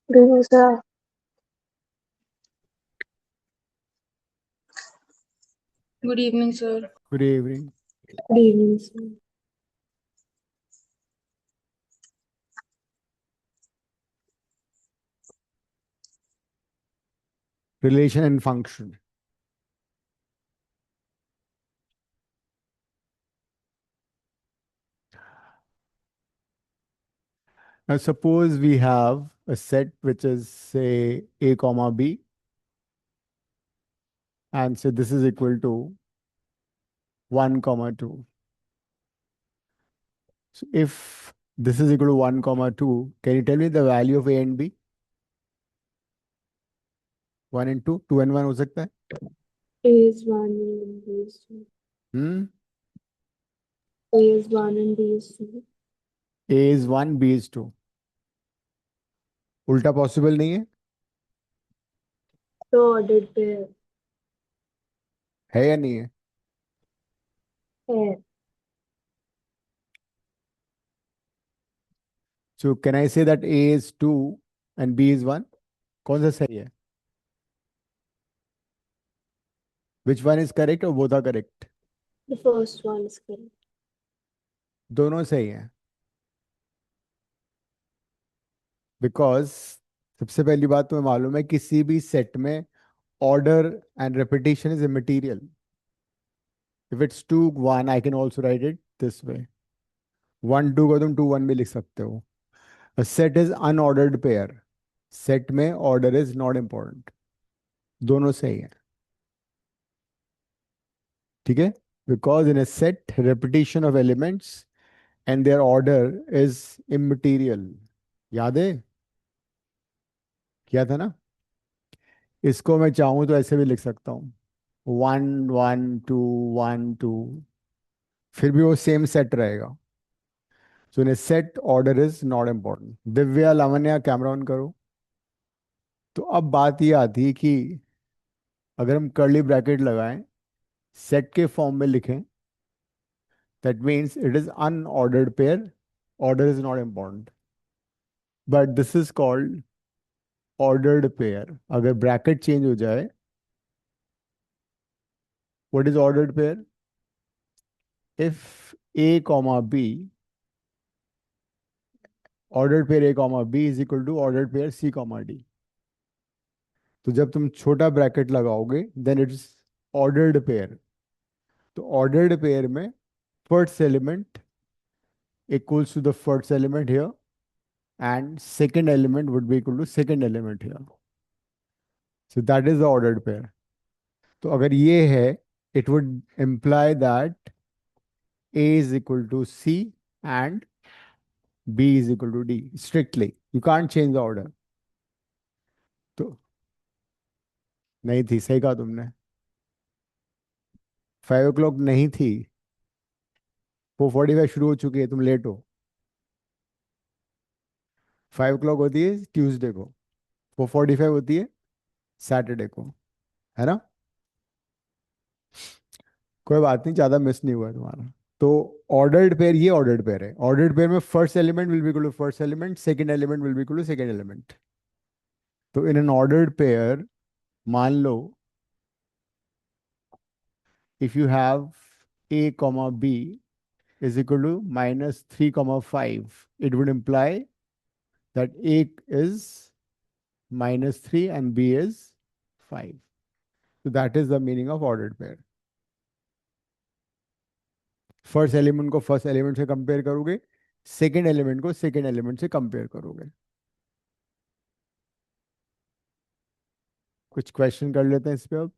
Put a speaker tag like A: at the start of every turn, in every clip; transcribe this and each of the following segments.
A: Good evening, sir.
B: Good evening, sir.
C: Good evening.
A: Good evening, sir.
C: Relation and function. Now suppose we have a set which is say a comma b, and say this is equal to 1 comma 2. So if this is equal to 1 comma 2, can you tell me the value of a and b? 1 and 2, 2 and 1 हो सकता है?
A: A is 1 and B is 2.
C: Hmm?
A: A is 1 and B is 2.
C: A is 1, B is 2. उल्टा possible नहीं
A: So ordered pair
C: है या नहीं है?
A: है.
C: So can I say that A is 2 and B is 1? कौन सा सही है? Which one is correct or both are correct?
A: The first one is correct.
C: दोनों सही हैं. Because सबसे पहली बात तुम्हें मालूम है किसी भी सेट में order and repetition is immaterial. If it's 2 1, I can also write it this way. 1 2 को तुम 2 1 भी लिख सकते हो. A set is unordered pair. Set में order is not important. दोनों सही हैं. ठीक है? Because in a set, repetition of elements and their order is immaterial. याद है? किया था ना? इसको मैं चाहूँ तो ऐसे भी लिख सकता हूँ. 1 1 2 1 2. फिर भी वो सेम सेट रहेगा. So in a set, order is not important. Divya Lavanya camera on करो. तो अब बात ये आती है कि अगर हम कर्ली ब्रैकेट लगाएं, सेट के फॉर्म में लिखें, that means it is unordered pair. Order is not important. But this is called ordered pair. अगर ब्रैकेट चेंज हो जाए, what is ordered pair? If A comma B, ordered pair A comma B is equal to ordered pair C comma D. तो जब तुम छोटा bracket लगाओगे then it's ordered pair. तो ordered pair में first element equals to the first element here and second element would be equal to second element here. So that is the ordered pair. तो अगर ये है, it would imply that A is equal to C and B is equal to D strictly. You can't change the order. तो नहीं थी, सही कहा तुमने. 5 o'clock नहीं थी, 4:45 शुरू हो चुकी है, तुम लेट हो. 5 o'clock होती है ट्यूसडे को, 4:45 होती है सैटरडे को, है ना? कोई बात नहीं, ज्यादा मिस नहीं हुआ तुम्हारा. तो ऑर्डर्ड पेयर, ये ऑर्डर्ड पेयर है. ऑर्डर्ड पेयर में first element will be equal to first element, second element will be equal to second element. तो इन एन ऑर्डर्ड पेयर, मान लो if you have a comma b is equal to -3 comma 5, it would imply that a is -3 and b is 5. So that is the meaning of ordered pair. First element को first element से compare करोगे, second element को second element से compare करोगे. कुछ question कर लेते हैं इस पे अब.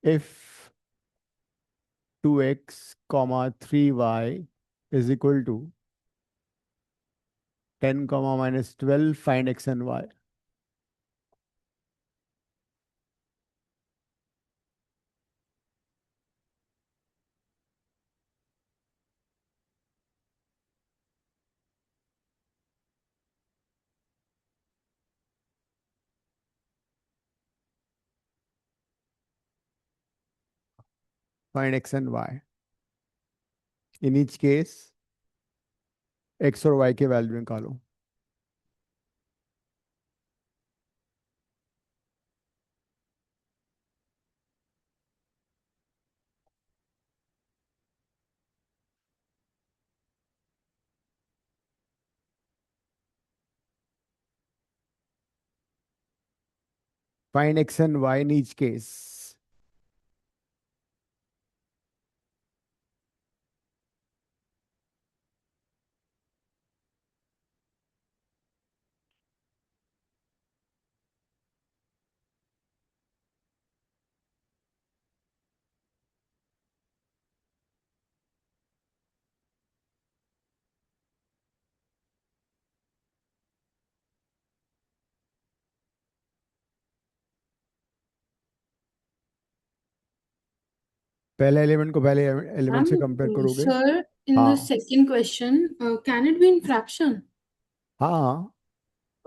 C: If 2x, 3y is equal to 10, -12, find x and y. Find x and y. In each case, x और y के वैल्यू निकालो. Find x and y in each case. पहले एलिमेंट को पहले एलिमेंट से कंपेयर करोगे।
B: Sir, in the
C: हाँ
B: second question, can it be in fraction?
C: हाँ,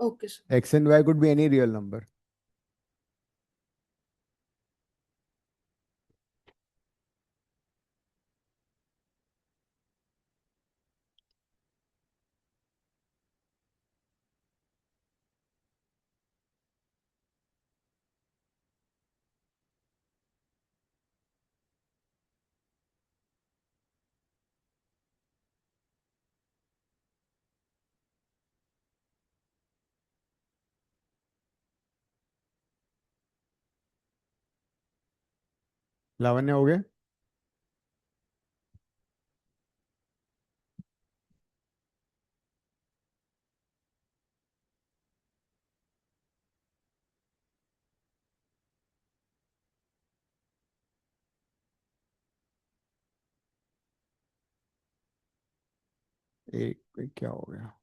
B: Okay, sir.
C: x and y could be any real number. लावण्य हो गए? एक क्या हो गया?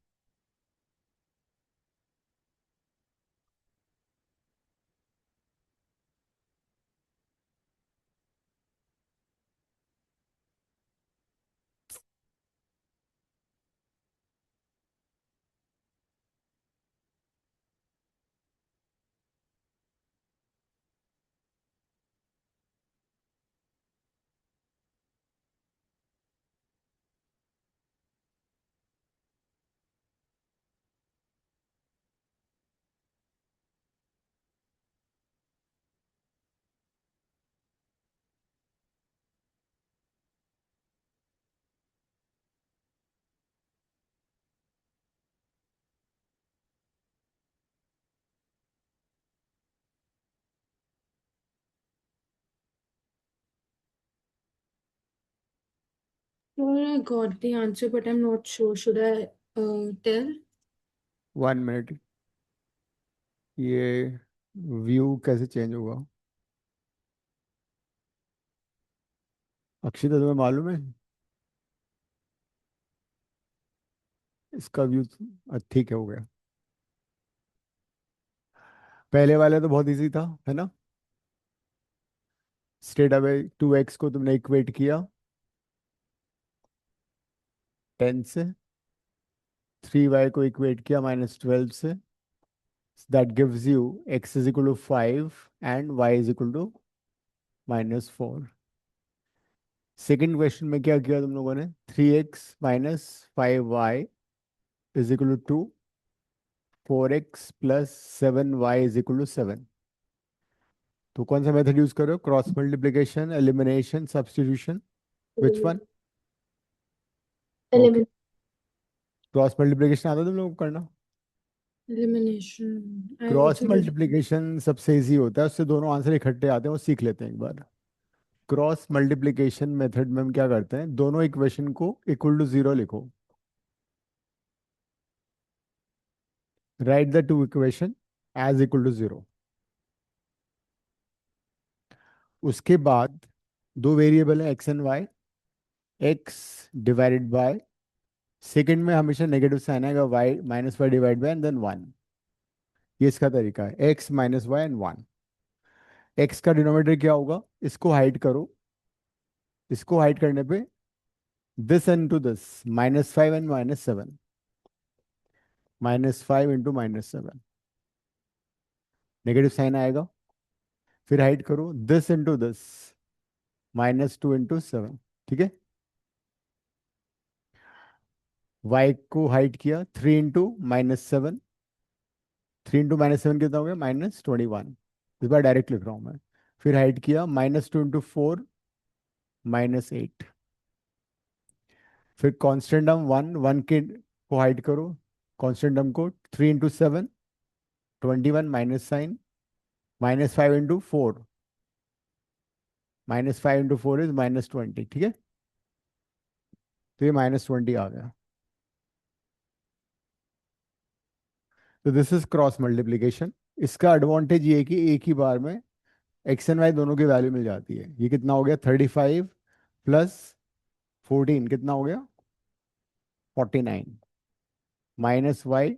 B: Sir, I got the answer, but I'm not sure. Should I tell?
C: 1 minute, ये view कैसे change होगा? अक्षिता तुम्हें मालूम है इसका व्यू? ठीक है, हो गया। पहले वाला तो बहुत इजी था, है ना? स्ट्रेट अवे 2x को तुमने इक्वेट किया 10 से, 3y को इक्वेट किया -12 से। That gives you x is equal to 5 and y is equal to -4। Second question में क्या किया तुम लोगों ने? 3x minus 5y is equal to 2, 4x plus 7y is equal to 7। तो कौन सा मेथड यूज करो? Cross multiplication, elimination, substitution? Which one? Okay,
A: Eliminate.
C: Cross multiplication आता है तुम लोगों को करना?
B: Elimination. I
C: cross
B: also did.
C: Multiplication सबसे इजी होता है, उससे दोनों आंसर इकट्ठे आते हैं, वो सीख लेते हैं एक बार। क्रॉस मल्टीप्लिकेशन मेथड में हम क्या करते हैं, दोनों इक्वेशन को इक्वल टू जीरो लिखो। Write the two equation as equal to zero. उसके बाद दो वेरिएबल है x and y. X divided by, second में हमेशा नेगेटिव साइन आएगा, y minus y divide by and then one. ये इसका तरीका है, x minus y and one. X का डिनोमिनेटर क्या होगा? इसको हाइड करो। इसको हाइड करने पे this into this, -5 and -7, -5 into -7, negative sign आएगा। फिर हाइड करो दिस इंटू दिस, -2 इंटू 7। ठीक है। y को हाइड किया 3 इंटू -7, 3 इंटू -7 कितना हो गया? -21। इस बार डायरेक्ट लिख रहा हूँ मैं। फिर हाइड किया -2 इंटू 4, -8। फिर कांस्टेंट टर्म वन, वन के को हाइड करो, कांस्टेंट टर्म को 3 इंटू 7, 21 माइनस साइन, -5 × 4, -5 × 4 इज -20, ठीक है। तो ये -20 आ गया। तो दिस इज क्रॉस मल्टीप्लीकेशन। इसका एडवांटेज ये है कि एक ही बार में एक्स एंड वाई दोनों की वैल्यू मिल जाती है। ये कितना हो गया, 35 प्लस 14 कितना हो गया, 49, माइनस वाई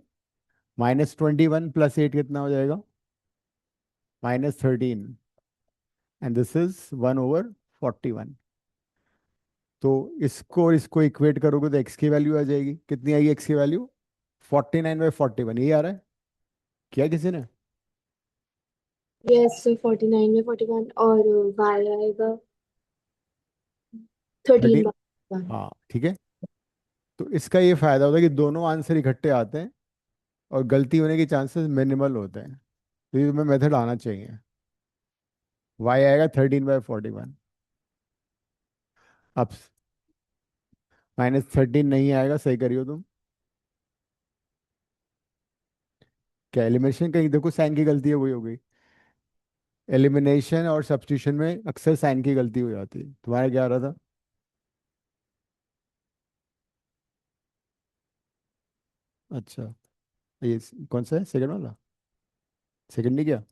C: -21 प्लस 8 कितना हो जाएगा, -13, एंड दिस इज 1/41। तो इसको और इसको इक्वेट करोगे तो एक्स की वैल्यू आ जाएगी, कितनी आएगी एक्स की वैल्यू, 49/41, ये आ रहा है क्या किसी ने।
A: यस 49 में 41 और y आएगा 13
C: 13,
A: बाय 1।
C: हाँ ठीक है। तो इसका ये फायदा होता है कि दोनों आंसर इकट्ठे आते हैं और गलती होने के चांसेस मिनिमल होते हैं। तो ये तुम्हें मेथड आना चाहिए। वाई आएगा 13/41। अब -13 नहीं आएगा, सही करियो तुम। क्या एलिमिनेशन, कहीं देखो साइन की गलती है, वही हो गई। एलिमिनेशन और सब्स्टिट्यूशन में अक्सर साइन की गलती हो जाती है। तुम्हारा क्या आ रहा था, अच्छा ये कौन सा है, सेकंड वाला, सेकंड नहीं क्या,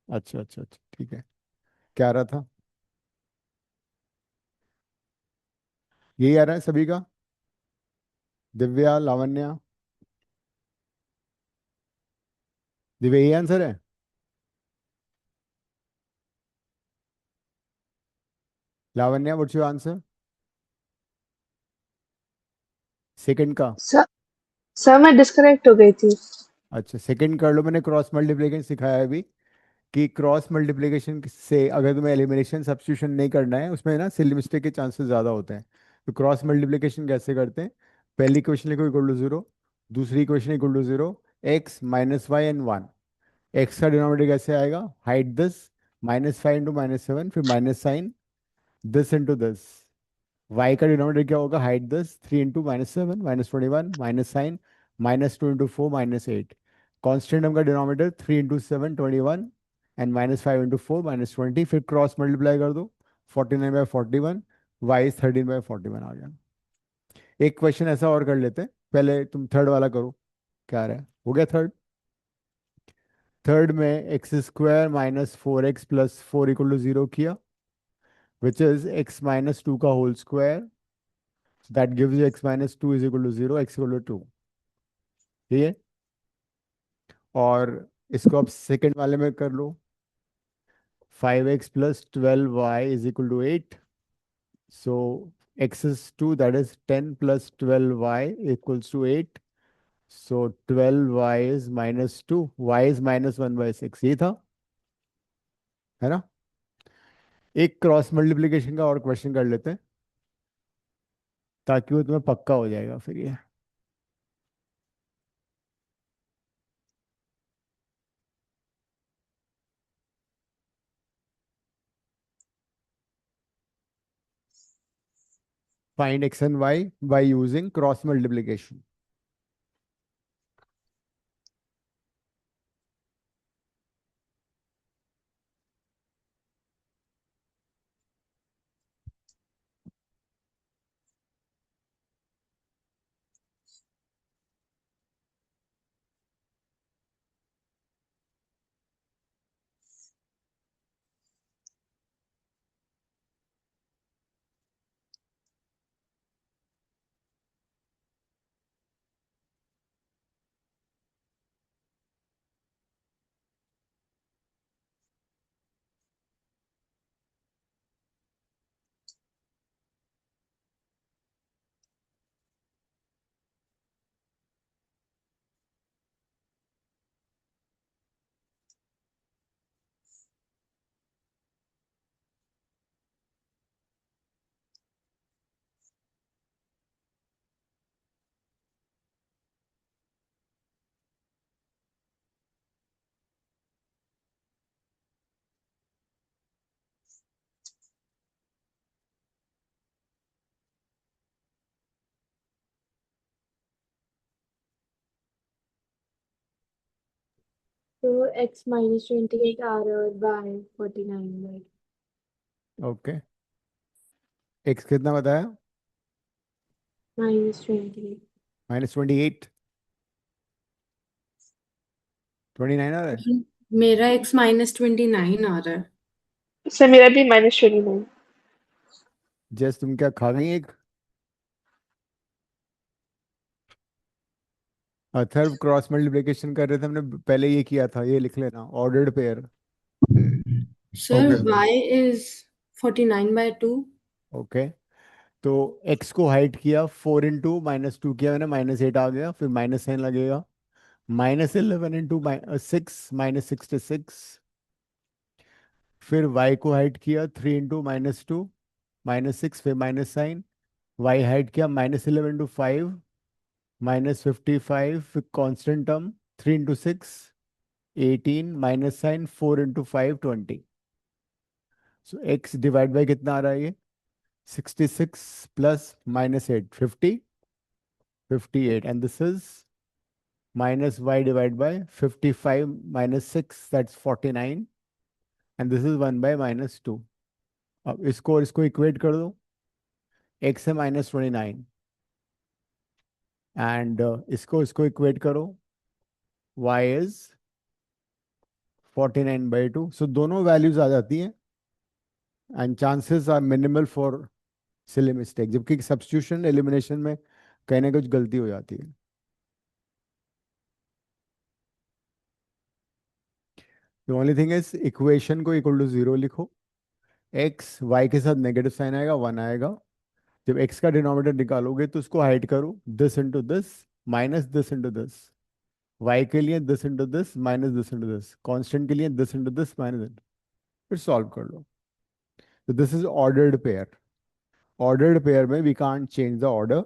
C: अच्छा अच्छा अच्छा ठीक है। क्या आ रहा था, यही आ रहा है सभी का, दिव्या, लावण्या, दिव्या यही आंसर है। Lavanya what's your answer, second का।
A: सर सर मैं डिस्कनेक्ट हो गई थी।
C: अच्छा सेकंड कर लो, मैंने क्रॉस मल्टीप्लिकेशन सिखाया है अभी, कि क्रॉस मल्टीप्लिकेशन से अगर तुम्हें एलिमिनेशन सब्स्टिट्यूशन नहीं करना है, उसमें ना सिली मिस्टेक के चांसेस ज़्यादा होते हैं। तो क्रॉस मल्टीप्लिकेशन कैसे करते हैं, पहली इक्वेशन लिखो =0, दूसरी equation =0, x - y and 1। X का डिनोमिनेटर कैसे आएगा, हाइट दिस, -5 × -7, फिर minus sign, this into this. Y का डिनोमिनेटर क्या होगा, hide this, 3 × -7 -21, minus sign, -2 × 4 -8। Constant term का डिनोमिनेटर 3 × 7 21, एंड -5 × 4 -20। फिर क्रॉस मल्टीप्लाई कर दो, 49/41, वाई 13/41 आ गया। एक क्वेश्चन ऐसा और कर लेते हैं, पहले तुम थर्ड वाला करो। क्या रहा है, हो गया थर्ड। थर्ड में x² - 4x + 4 = 0 किया, विच इज x - 2 का whole square, that gives you x - 2 = 0, x = 2, ठीक है। और इसको अब सेकंड वाले में कर लो, 5x + 12y = 8, so x is 2, that is 10 + 12y = 8, so 12y is -2, y is -1/6, ये था, है ना। एक क्रॉस मल्टीप्लिकेशन का और क्वेश्चन कर लेते हैं, ताकि वो तुम्हें पक्का हो जाएगा फिर ये। Find x and y by using cross multiplication.
A: तो x -28 आ रहा है और y 49/2।
C: ओके, एक्स कितना बताया?
A: -28।
C: -28, 29 आ रहा है।
B: मेरा x -29 आ रहा है।
D: सर मेरा भी -29।
C: जस्ट तुम क्या खा गई एक? अथर्व क्रॉस मल्टीप्लिकेशन कर रहे थे, हमने पहले ये किया था, ये लिख लेना, ordered pair.
B: Sir
E: Okay.
B: y is 49/2।
C: Okay, तो x को हाइड किया, 4 × -2 किया मैंने, -8 आ गया, फिर माइनस साइन लगेगा, -11 × 6 -66। फिर y को हाइड किया, 3 × -2 -6, फिर माइनस साइन, y हाइड किया, -11 × 5 -55, फिर constant term, 3 × 6 18, minus sign, 4 × 5 20। So x divide by कितना आ रहा है ये? 66 plus -8 50, 58, and this is minus y divided by 55 -6, that's 49, and this is 1 by -2। अब इसको और इसको इक्वेट कर दो, x है -29 एंड इसको इसको इक्वेट करो, y इज 49/2। सो दोनों वैल्यूज आ जाती हैं and chances are minimal for silly mistake, जबकि सब्स्टिट्यूशन एलिमिनेशन में कहीं ना कुछ गलती हो जाती है। The only thing is equation को इक्वल टू 0 लिखो, x y के साथ नेगेटिव साइन आएगा, 1 आएगा। जब x का डिनोमिनेटर निकालोगे तो उसको हाइड करो, this into this minus this into this, y के लिए this into this minus this into this, constant के लिए दिस इंटू दिस माइनस, फिर सॉल्व कर लो। तो this is ordered pair. Ordered pair में we can't change the order.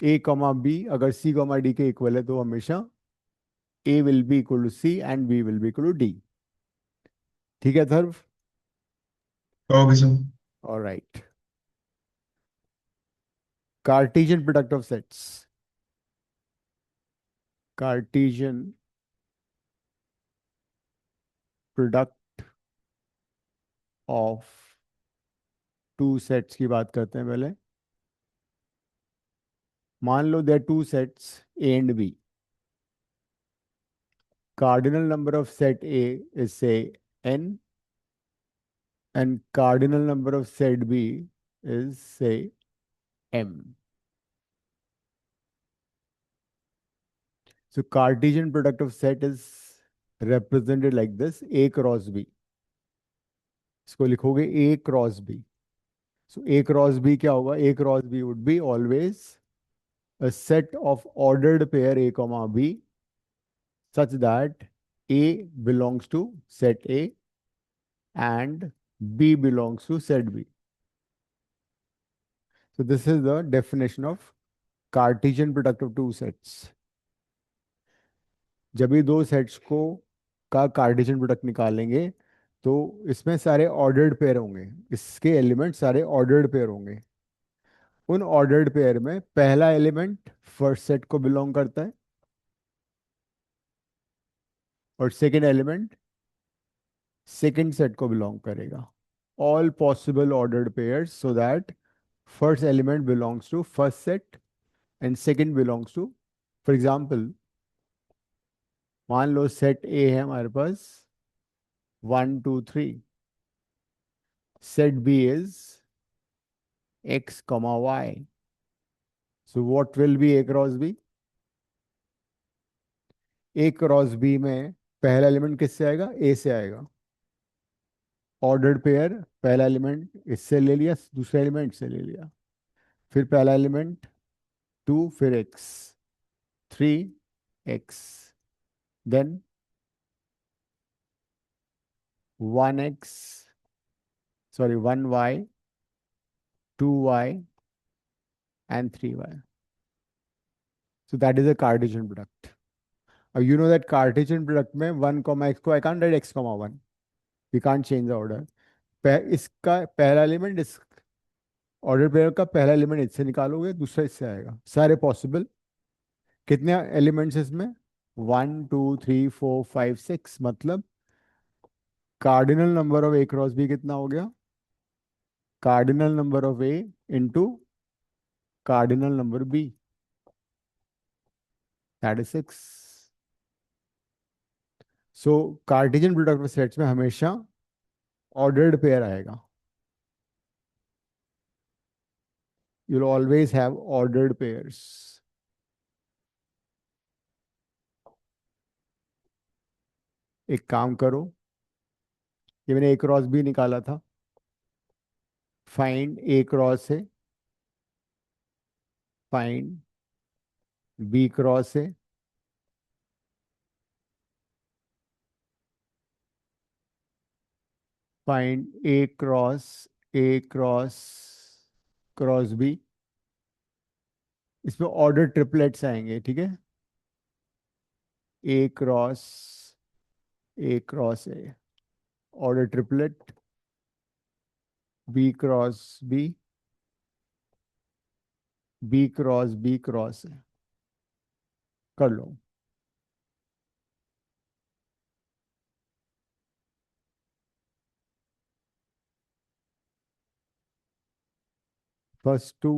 C: a comma b अगर c कॉमा d के इक्वल है तो हमेशा a will be equal to c and b will be equal to d। ठीक है थर्व?
E: Okay, sir.
C: Alright, Cartesian product of sets. Cartesian product of two sets की बात करते हैं पहले। मान लो there two sets A and B, cardinal number of set A is say n and cardinal number of set B is say m. So Cartesian product of set is represented like this, A cross B. इसको लिखोगे A cross B. So A cross B क्या होगा? A cross B would be always a set of ordered pair A comma B such that A belongs to set A and B belongs to set B. So this is the definition of Cartesian product of two sets. जब भी दो sets को का Cartesian product निकालेंगे तो इसमें सारे ordered pair होंगे, इसके एलिमेंट सारे ऑर्डर्ड पेयर होंगे। उन ऑर्डर्ड पेयर में पहला एलिमेंट फर्स्ट सेट को बिलोंग करता है और सेकंड एलिमेंट सेकंड सेट को बिलोंग करेगा। All possible ordered pairs so that first element belongs to first set and second belongs to, for example मान लो सेट ए है हमारे पास 1 2 3, set B is x comma y, so what will be A cross B? A cross B में पहला element किससे आएगा? A से आएगा। ऑर्डर्ड पेयर, पहला एलिमेंट इससे ले लिया, दूसरा एलिमेंट से ले लिया, फिर पहला एलिमेंट 2, फिर x 3x, then 1x, sorry 1y 2y and 3y. So that is a Cartesian product. You know that Cartesian product में 1 comma x को I can't write x comma 1. We can't change the order. इसका पहला element, इस order pair का पहला element इससे निकालोगे, दूसरा इससे आएगा, सारे पॉसिबल। कितने एलिमेंट्स इसमें? 1 2 3 4 5 6, मतलब cardinal number of A cross B कितना हो गया? Cardinal number of A into cardinal number B, that is 6। So Cartesian product of sets में हमेशा ऑर्डर्ड पेयर आएगा। You will always have ordered pairs. एक काम करो, ये मैंने ए क्रॉस बी निकाला था, फाइंड ए क्रॉस है, फाइंड बी क्रॉस है, find A cross cross B. इसमें ऑर्डर ट्रिपलेट्स आएंगे, ठीक है? A cross A order triplet, B B cross है। कर लो। फर्स्ट टू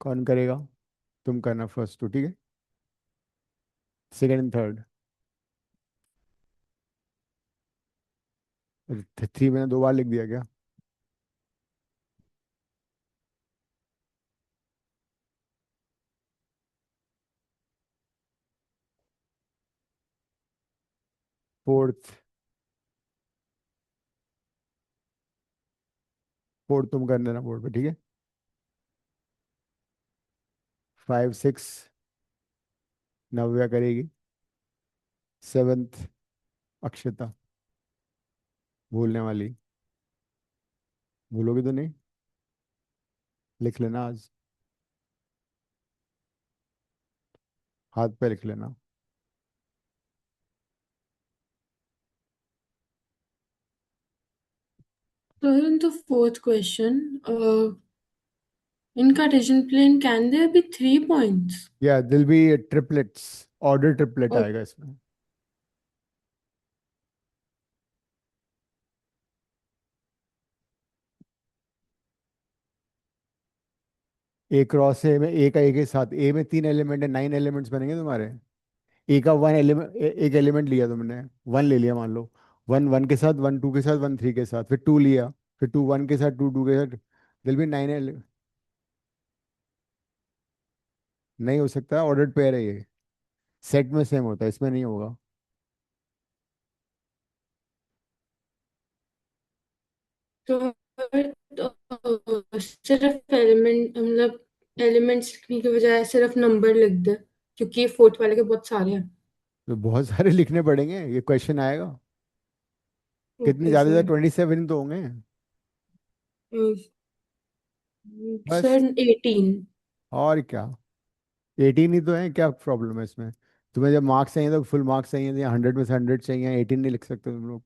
C: कौन करेगा? तुम करना फर्स्ट टू, ठीक है? Second and third. 3 मैंने 2 बार लिख दिया क्या? फोर्थ फोर्थ तुम कर देना बोर्ड पे, ठीक है? 5 6 नव्या करेगी। सेवेंथ अक्षता, भूलने वाली, भूलोगी तो नहीं? लिख लेना आज, हाथ पे लिख लेना।
B: So in the fourth question, in Cartesian plane, can there be 3 points?
C: या दिल be triplets, order triplet
B: Oh,
C: आएगा इसमें। ए क्रॉस ए में ए का ए के साथ, ए में 3 एलिमेंट है, 9 एलिमेंट्स बनेंगे तुम्हारे। ए का 1 एलिमेंट, एक एलिमेंट लिया तुमने, 1 ले लिया मान लो, 1 1 के साथ, 1 2 के साथ, 1 3 के साथ, फिर 2 लिया, फिर 2 1 के साथ, 2 2 के साथ, दिल भी 9 एलिमेंट। नहीं हो सकता, ऑर्डर्ड पेयर है ये, सेट में सेम होता है, इसमें नहीं होगा।
B: तो सिर्फ एलिमेंट मतलब एलिमेंट्स लिखने की बजाय सिर्फ नंबर लिख दे, क्योंकि फोर्थ वाले के बहुत सारे हैं।
C: तो बहुत सारे लिखने पड़ेंगे, ये क्वेश्चन आएगा। कितने
B: ओके
C: ज्यादा ज्यादा
B: सर।
C: 27 तो होंगे बस।
B: सर 18।
C: और क्या, 18 ही तो है, क्या प्रॉब्लम है इसमें? तुम्हें जब मार्क्स चाहिए तो फुल मार्क्स चाहिए, या 100 में से 100 चाहिए, 18 नहीं लिख सकते तुम लोग।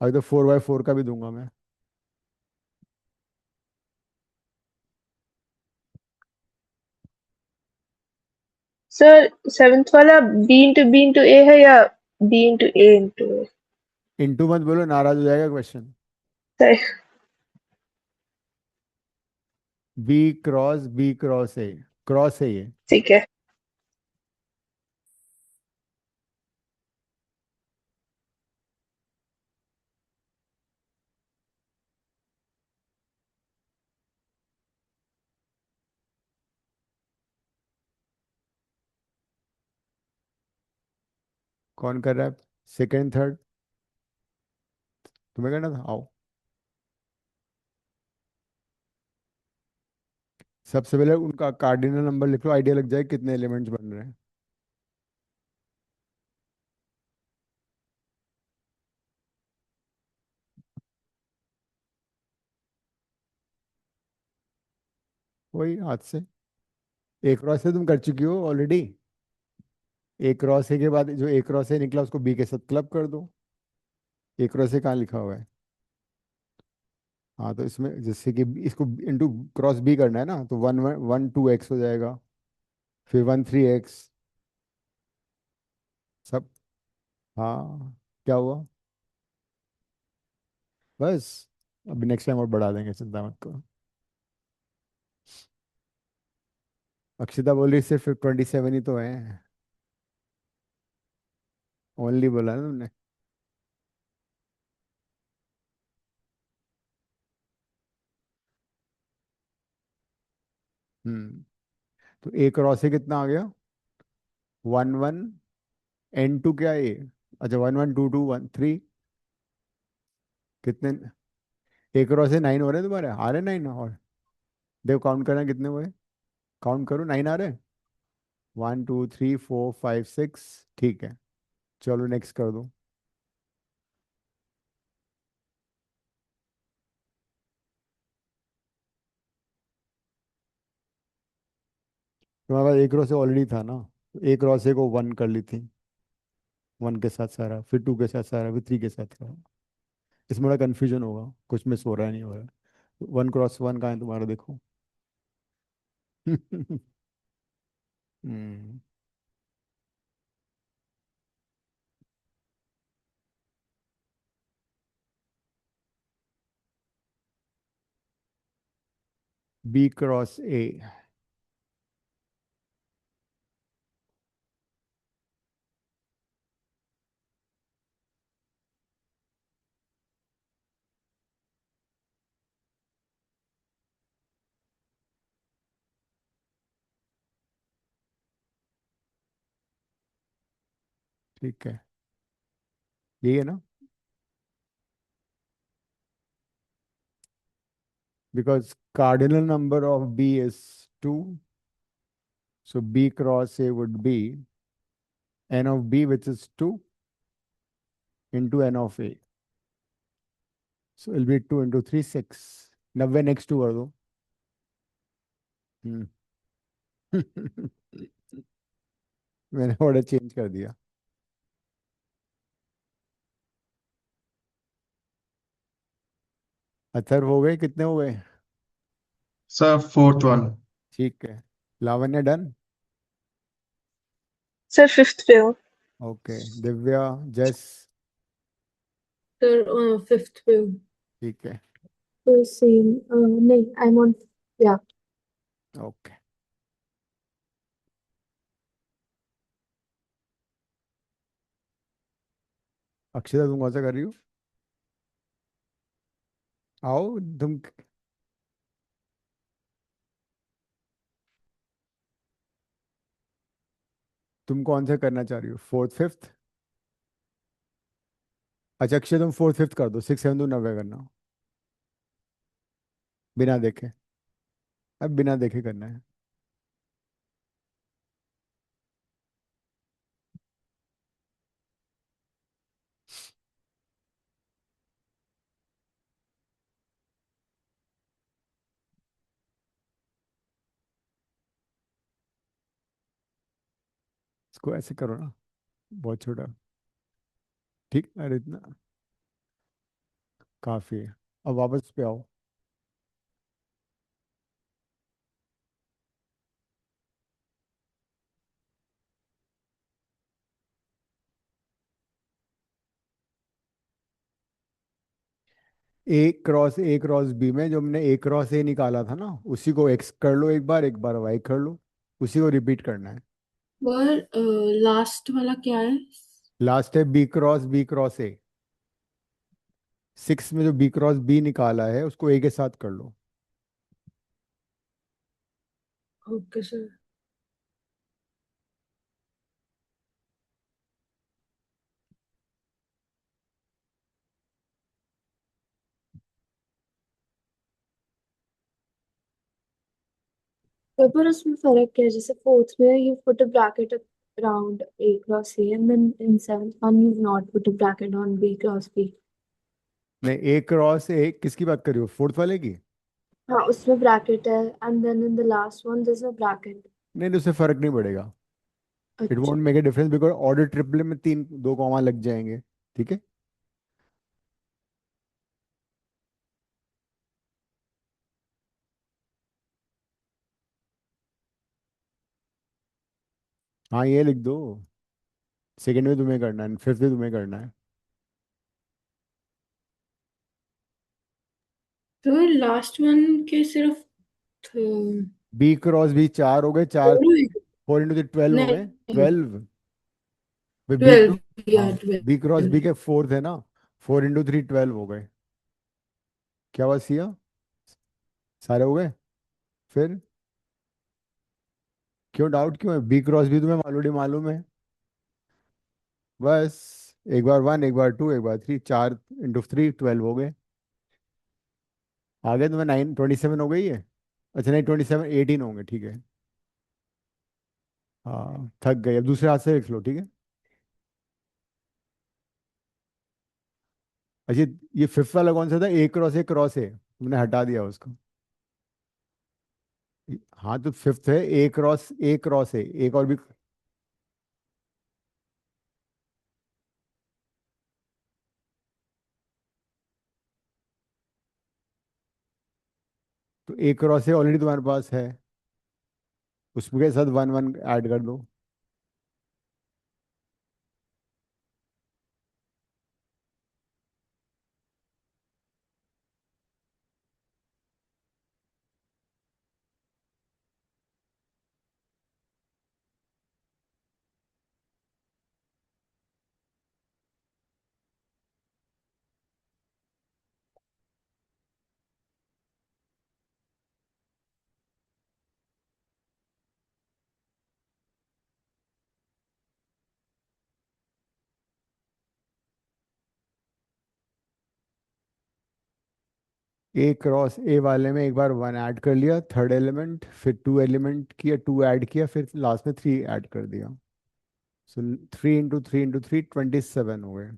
C: अभी तो 4 by 4 का भी दूंगा मैं।
A: सर सेवेंथ वाला बी इंटू ए है या बी इंटू ए इंटू ए?
C: इंटू मत बोलो, नाराज हो जाएगा क्वेश्चन।
A: सर
C: बी क्रॉस है ये।
A: ठीक है।
C: कौन कर रहा है? सेकंड थर्ड तुम्हें करना था, आओ। सबसे पहले उनका कार्डिनल नंबर लिख लो, आइडिया लग जाए कितने एलिमेंट्स बन रहे हैं। वही हाथ से, ए क्रॉस से तुम कर चुकी हो ऑलरेडी। ए क्रॉस ए के बाद जो ए क्रॉस ए निकला उसको बी के साथ क्लब कर दो। ए क्रॉस ए कहाँ लिखा हुआ है? हाँ तो इसमें जैसे कि इसको इंटू क्रॉस बी करना है ना, तो one one one to x हो जाएगा, फिर वन थ्री एक्स सब। हाँ, क्या हुआ? बस, अभी नेक्स्ट टाइम और बढ़ा देंगे, चिंता मत करो। अक्षिता बोल रही सिर्फ 27 ही तो है, ओनली बोला ना तुमने। हम्म। तो ए क्रॉस से कितना आ गया? वन वन, एन टू क्या है? अच्छा, one one two two one three, कितने? ए क्रॉस से 9 हो रहे हैं तुम्हारे, आ रहे 9? और देखो काउंट करना कितने हुए, काउंट करो, 9 आ रहे हैं। 1 2 3 4 5 6, ठीक है। चलो नेक्स्ट कर दो। तुम्हारे पास एक रो से ऑलरेडी था ना, एक रो से को वन कर ली थी, वन के साथ सारा, फिर टू के साथ सारा, फिर थ्री के साथ सारा। इसमें बड़ा कन्फ्यूजन होगा, कुछ मिस हो रहा है नहीं हो रहा है। वन क्रॉस वन कहाँ है तुम्हारा, देखो। हम्म। B cross A. ठीक है, यही है ना? Because cardinal number of B is two, so b cross a would be n of b, which is 2 into n of a, so it'll be 2 into 3 6। 90 next to कर दो। हम्म। मैंने order change कर दिया। अथर हो गए, कितने हो गए?
E: Sir fourth one.
C: ठीक है, लावण्य डन।
A: सर फिफ्थ पे हो।
C: ओके, दिव्या, जस।
B: सर फिफ्थ पे हूँ।
C: ठीक है,
B: तो सेम नहीं, आई एम ऑन, या।
C: ओके। अक्षता तुम कौन सा कर रही हो? आओ तुम कौन सा करना चाह रही हो, फोर्थ फिफ्थ? अच्छा अक्षय, तुम फोर्थ फिफ्थ कर दो, 6 7 तुम 90 करना, बिना देखे। अब बिना देखे करना है। इसको ऐसे करो ना, बहुत छोटा। ठीक, अरे इतना काफी है। अब वापस पे आओ। ए क्रॉस बी में जो हमने ए क्रॉस ए निकाला था ना, उसी को एक्स कर लो, एक बार वाई कर लो, उसी को रिपीट करना है।
B: और लास्ट वाला क्या है?
C: लास्ट है बी क्रॉस ए। 6 में जो बी क्रॉस बी निकाला है उसको ए के साथ कर लो।
B: Okay sir. पर उसमें फर्क क्या है? जैसे फोर्थ में you put a bracket around a cross a, and then in seventh one you've not put a bracket on b cross b.
C: नहीं, ए क्रॉस ए किसकी बात कर रही हो, फोर्थ वाले की?
B: हाँ, उसमें ब्रैकेट है, and then in the last one there's no bracket.
C: नहीं नहीं, उससे फर्क नहीं पड़ेगा। इट
B: अच्छा।
C: Won't make a difference, because order triple में तीन दो कॉमा लग जाएंगे। ठीक है। हाँ ये लिख दो, सेकंड में तुम्हें करना है, फिफ्थ में तुम्हें करना है।
B: तो लास्ट वन के सिर्फ
C: बी क्रॉस बी 4 हो गए, चार,
B: फोर हुए।
C: 4 × 12 हो गए,
B: नहीं,
C: 12। बी,
B: 12, या
C: हाँ, बी क्रॉस बी
B: 12।
C: के फोर्थ है ना, 4 × 3 12 हो गए। क्या हुआ सिया, सारे हो गए? फिर क्यों डाउट क्यों है, बी क्रॉस बी तुम्हें ऑलरेडी मालूम है। बस एक बार 1, एक बार 2, एक बार 3, 4 × 3 12 हो गए। आगे तुम्हें 9 27 हो गई है। अच्छा नहीं, 27 18 होंगे, ठीक है। हाँ थक गए, अब दूसरे हाथ से लिख लो, ठीक है। अच्छा, ये फिफ्थ वाला कौन सा था, ए क्रॉस है, तुमने हटा दिया उसको। हाँ तो फिफ्थ है ए क्रॉस है, एक और भी। तो ए क्रॉस है ऑलरेडी तुम्हारे पास है, उसके साथ 1 1 ऐड कर दो। ए क्रॉस ए वाले में एक बार 1 ऐड कर लिया, थर्ड एलिमेंट, फिर 2 एलिमेंट किया, 2 ऐड किया, फिर लास्ट में 3 ऐड कर दिया। सो 3 × 3 × 3 27 हो गए।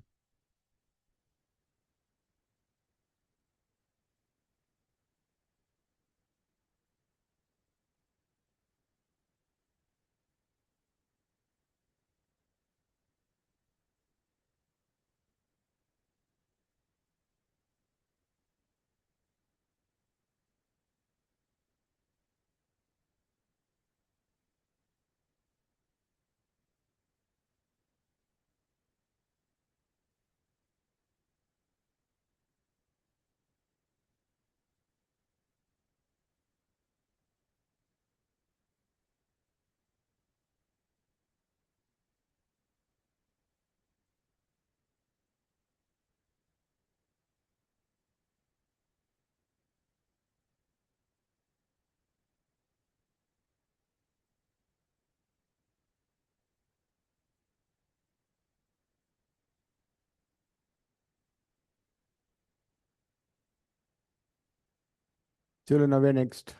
C: चलो नवे next,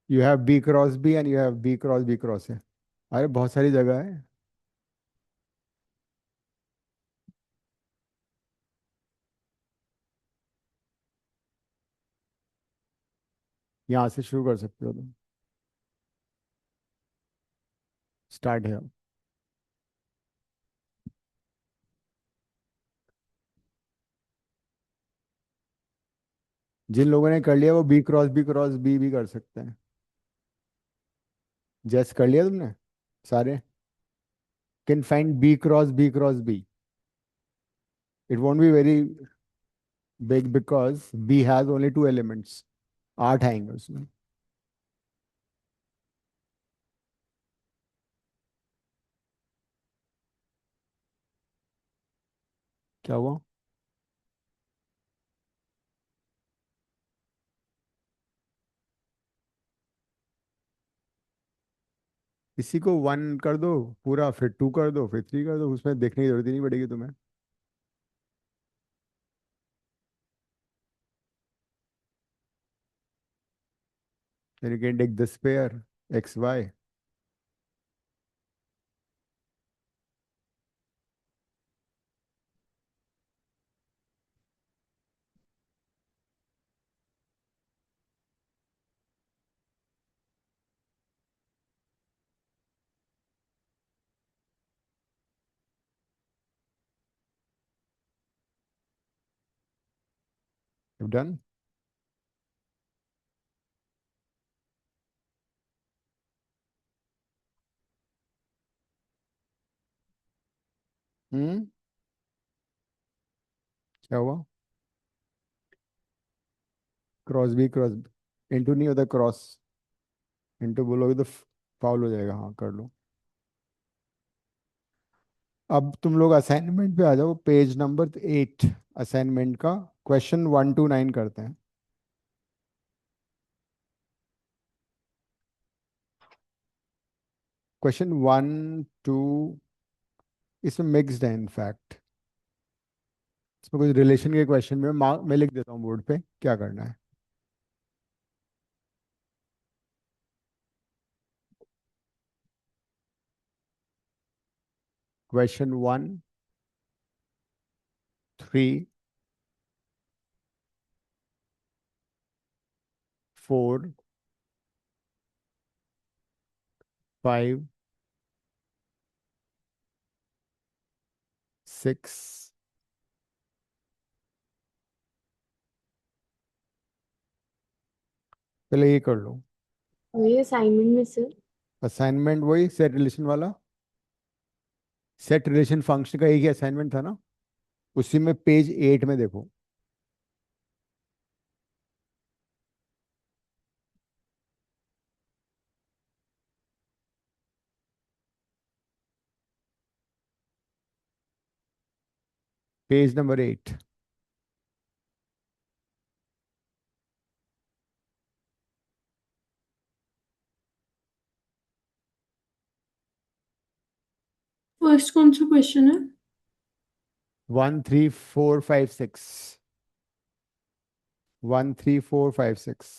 C: you have B cross B and you have B cross है। अरे बहुत सारी जगह है। यहाँ से शुरू कर सकते हो तुम, स्टार्ट है। जिन लोगों ने कर लिया वो बी क्रॉस बी भी कर सकते हैं। जैस कर लिया तुमने सारे, can find B cross B. It won't be very big because B has only 2 elements, 8 आएंगे उसमें। क्या हुआ, इसी को 1 कर दो पूरा, फिर 2 कर दो, फिर 3 कर दो, उसमें देखने की जरूरत ही नहीं पड़ेगी तुम्हें। Then you can take this pair x y. You've done. हम्म, क्या हुआ? क्रॉस बी क्रॉस, इंटू नहीं होता, क्रॉस। इंटू बोलोगे तो फाउल हो जाएगा। हाँ, कर लो। अब तुम लोग असाइनमेंट पे आ जाओ, पेज नंबर 8। असाइनमेंट का क्वेश्चन 1 to 9 करते हैं। क्वेश्चन 1 2, इसमें मिक्स्ड है इनफैक्ट। इसमें कुछ रिलेशन के क्वेश्चन में मैं लिख देता हूँ बोर्ड पे क्या करना है। क्वेश्चन 1 3 4 5 6 पहले ये कर लो।
B: वही असाइनमेंट में से।
C: असाइनमेंट वही सेट रिलेशन वाला। सेट रिलेशन फंक्शन का एक ही असाइनमेंट था ना, उसी में पेज 8 में देखो। Page number 8।
B: फर्स्ट कौन सा क्वेश्चन है?
C: 1 3 4 5 6। 1 3 4 5 6।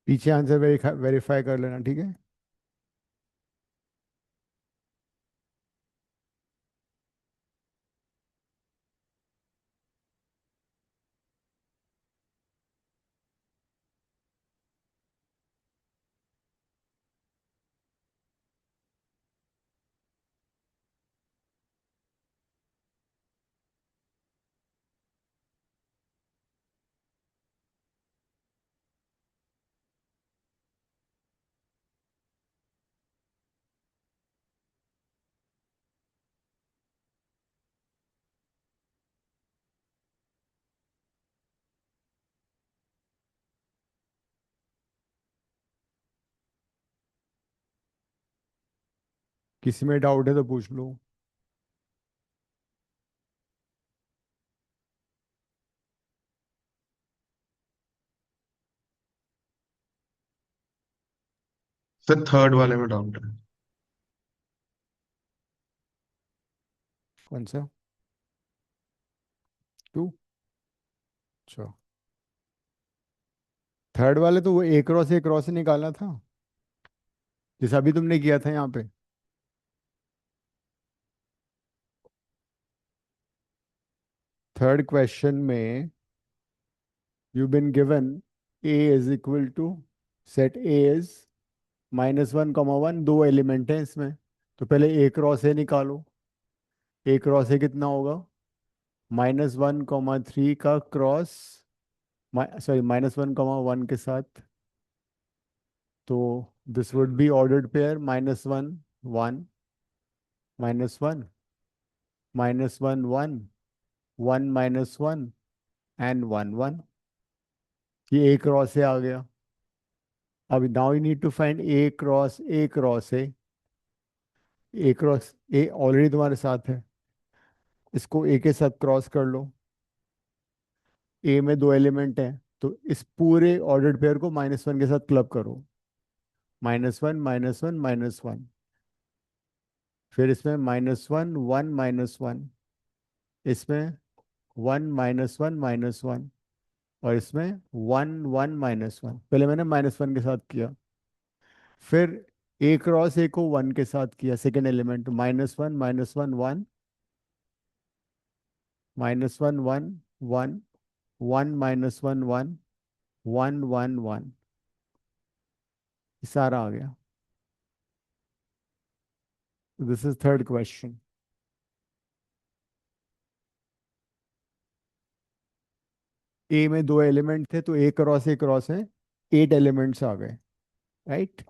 C: पीछे आंसर वेरीफाई कर लेना, ठीक है। किसी में डाउट है तो पूछ लो।
E: सर थर्ड वाले में डाउट है।
C: कौन सा? 2। अच्छा, थर्ड वाले तो वो ए क्रॉस से निकालना था, जैसा अभी तुमने किया था यहाँ पे। थर्ड क्वेश्चन में you been given A is equal to, set A is -1, 1, दो एलिमेंट हैं इसमें, तो पहले ए क्रॉस ए निकालो। ए क्रॉस ए कितना होगा, -1, 3 का क्रॉस, सॉरी -1, 1 के साथ, तो this would be ordered pair -1, 1, -1, -1, 1, 1 -1 and 1, 1। ये ए क्रॉस ए आ गया। अब now you need to find A cross A cross A. A cross A already तुम्हारे साथ है, इसको ए के साथ क्रॉस कर लो। ए में दो एलिमेंट हैं, तो इस पूरे ऑर्डर्ड पेयर को -1 के साथ क्लब करो। -1, -1, -1, फिर इसमें -1, 1, -1, इसमें 1, -1, -1, और इसमें 1, 1, -1। पहले मैंने -1 के साथ किया, फिर ए क्रॉस ए को 1 के साथ किया, सेकेंड एलिमेंट, -1, -1, 1, -1, 1, 1, 1, -1, 1, 1, 1, 1, सारा आ गया। This is third question. A में दो एलिमेंट थे, तो ए क्रॉस है, 8 एलिमेंट्स आ गए, right.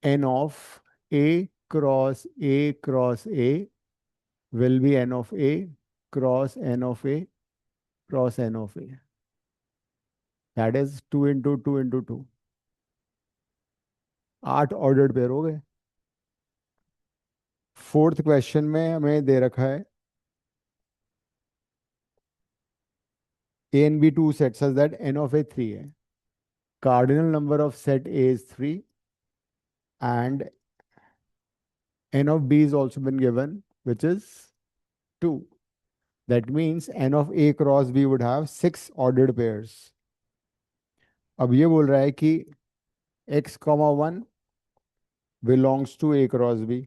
C: n of a cross a will be n of a cross n of a cross n of a, that is 2 into 2 into 2, 8 ordered pair हो गए। Fourth question में हमें दे रखा है a and b two sets such that n of a 3 है, cardinal number of set a is 3 and n of b is also been given which is 2, that means n of a cross b would have 6 ordered pairs। अब ये बोल रहा है कि x, 1 belongs to a cross b,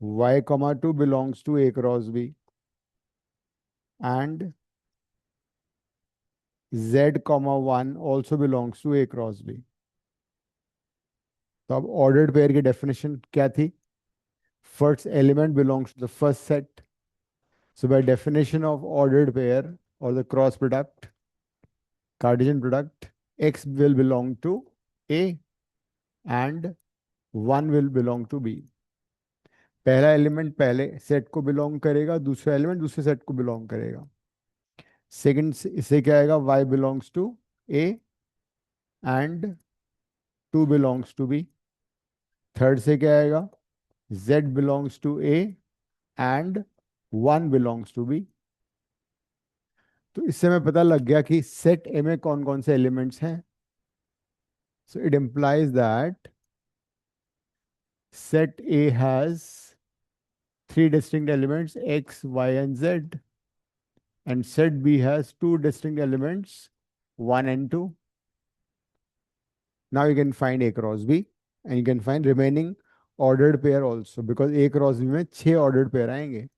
C: y, 2 belongs to a cross b, and z, 1 also belongs to a cross b। तो अब ordered pair की definition क्या थी, first element belongs to the first set, so by definition of ordered pair or the cross product, Cartesian product, x will belong to a and 1 will belong to b। पहला element पहले set को belong करेगा, दूसरा element दूसरे set को belong करेगा। Second इसे क्या आएगा, y belongs to a and 2 belongs to b। Third से क्या आएगा, z belongs to a and 1 belongs to b। तो इससे हमें पता लग गया कि सेट ए में कौन कौन से एलिमेंट्स हैं। So it implies that set A has 3 distinct elements x, y and z, and set B has 2 distinct elements 1 and 2। Now you can find A cross B and you can find remaining ordered pair also, because A cross B में 6 ordered pair आएंगे।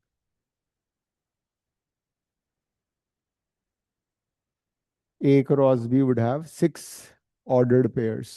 C: A cross B would have 6 ordered pairs।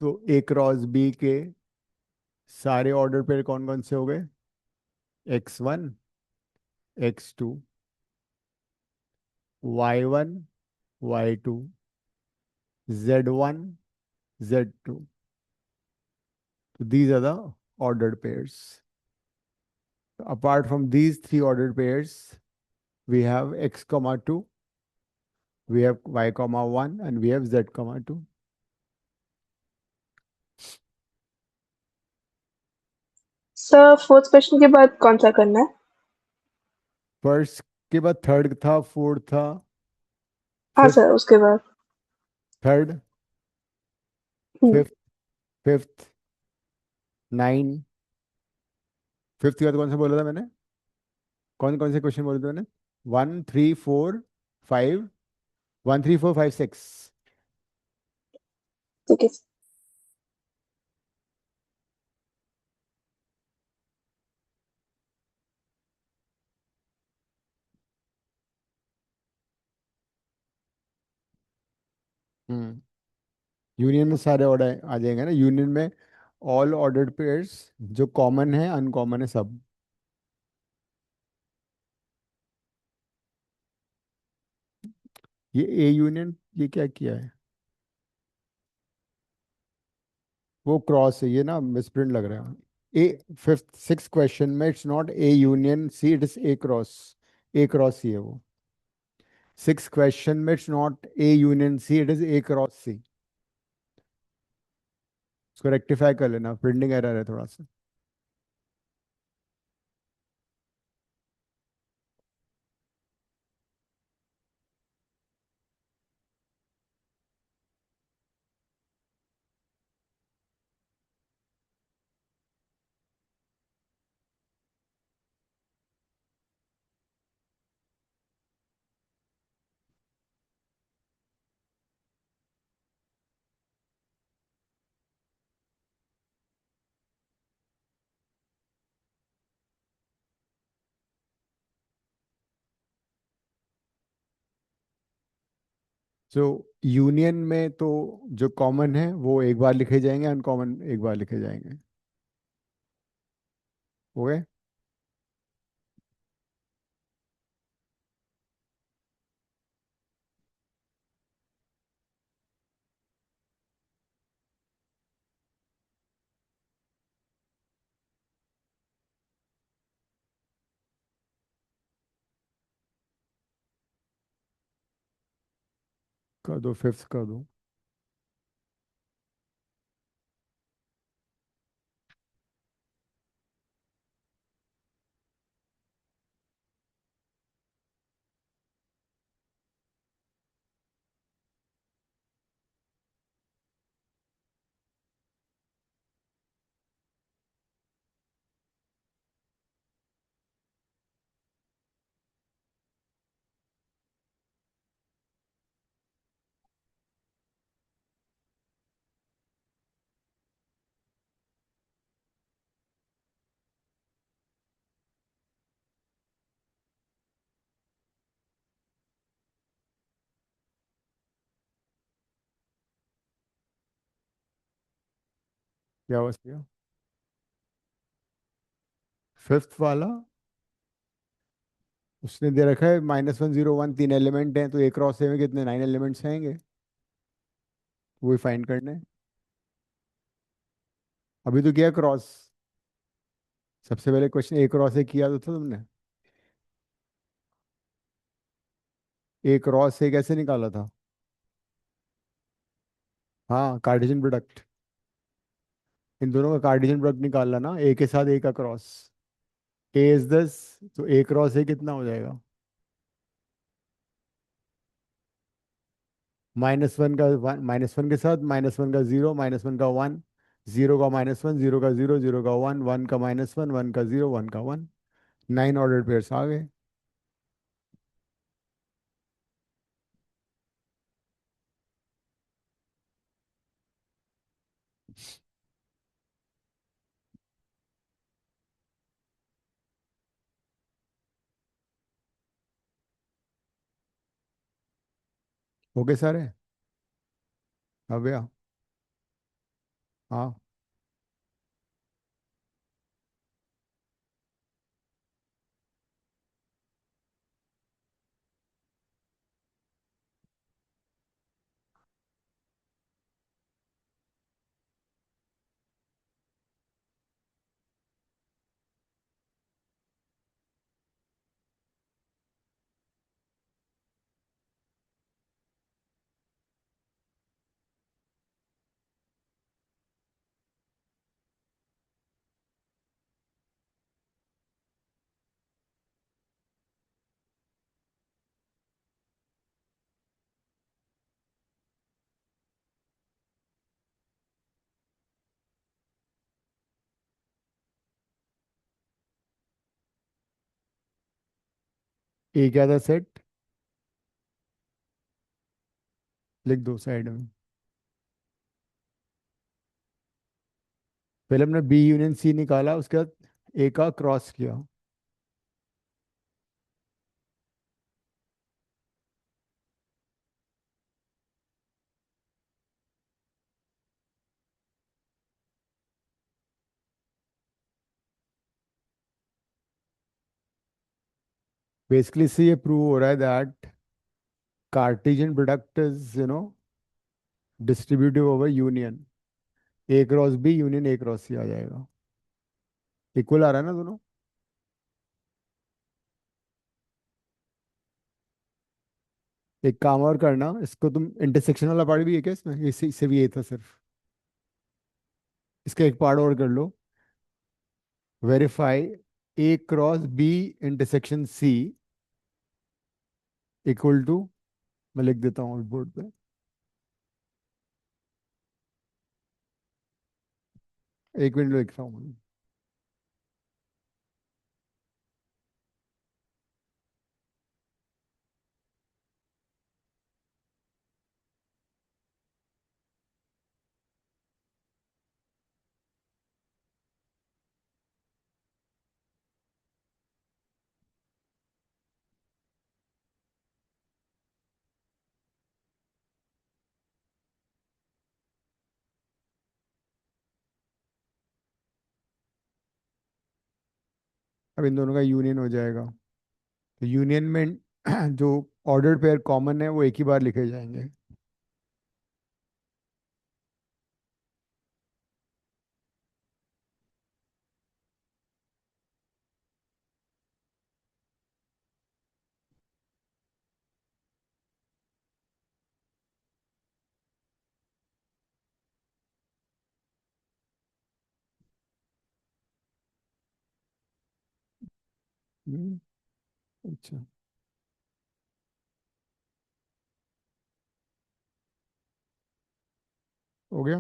C: तो A cross B के सारे order pair कौन कौन से हो गए, x1, x2, y1, y2, z1, z2। So these are the ordered pairs। Apart from these three ordered pairs, we have x comma 2, we have y comma 1, and we have z comma 2.
A: Sir fourth question के बाद कौन सा करना है?
C: First के बाद third था, fourth था,
A: हाँ
C: फिफ्थ,
A: सर, उसके बाद
C: थर्ड,
A: हम्म,
C: फिफ्थ, फिफ्थ, 9, फिफ्थ के बाद कौन सा बोला था मैंने? कौन कौन से क्वेश्चन बोले थे मैंने? 1 3 4 5, 1 3 4 5 6।
A: ठीक है।
C: यूनियन में सारे ऑर्डर आ जाएंगे ना, यूनियन में ऑल ऑर्डर्ड पेयर्स जो कॉमन है अनकॉमन है सब। ये ए यूनियन, ये क्या किया है? वो क्रॉस है ये ना, मिसप्रिंट लग रहा है। ए फिफ्थ सिक्स क्वेश्चन में it's not A union C, it is A cross. A cross C है वो। सिक्स क्वेश्चन में it's not A union C, it is A cross C. उसको रेक्टिफाई कर लेना, प्रिंटिंग एरर है थोड़ा सा। जो यूनियन में तो जो कॉमन है वो एक बार लिखे जाएंगे, अनकॉमन एक बार लिखे जाएंगे। ओके। कर दो, फिफ्थ कर दो। क्या हुआ इसका? फिफ्थ वाला उसने दे रखा है -1 0 1, तीन एलिमेंट हैं, तो एक क्रॉस ए में कितने 9 एलिमेंट्स आएंगे, वही फाइंड करने हैं। अभी तो किया क्रॉस, सबसे पहले क्वेश्चन ए क्रॉस ए किया तो था तुमने। ए क्रॉस ए कैसे निकाला था? हाँ, कार्टेशियन प्रोडक्ट। इन दोनों का कार्टेशियन प्रोडक्ट निकालना ना, ए के साथ ए का क्रॉस। ए इज 10, तो ए क्रॉस ए कितना हो जाएगा? -1 का -1 के साथ -1 का 0, -1 का 1, 0 का -1, 0 का 0, 0 का 1, 1 का -1, 1 का 0, 1 का 1। 9 ऑर्डर पेयर्स आ गए। हो गए सारे? अब गया? हाँ। ए क्या था सेट, लिख दो साइड में। पहले हमने बी यूनियन सी निकाला, उसके बाद ए का क्रॉस किया। बेसिकली इससे ये प्रूव हो रहा है that Cartesian product is distributive over union. A cross B union A cross C आ जाएगा। इक्वल आ रहा है ना दोनों। एक काम और करना, इसको तुम इंटरसेक्शन वाला पार्ट भी है क्या इसमें, इससे भी ये था सिर्फ। इसका एक पार्ट और कर लो। Verify A cross B intersection C equal to, मैं लिख देता हूँ बोर्ड पे। एक मिनट लिख रहा हूँ। अब इन दोनों का यूनियन हो जाएगा। तो यूनियन में जो ऑर्डर्ड पेयर कॉमन है वो एक ही बार लिखे जाएंगे। हम्म, अच्छा। हो गया।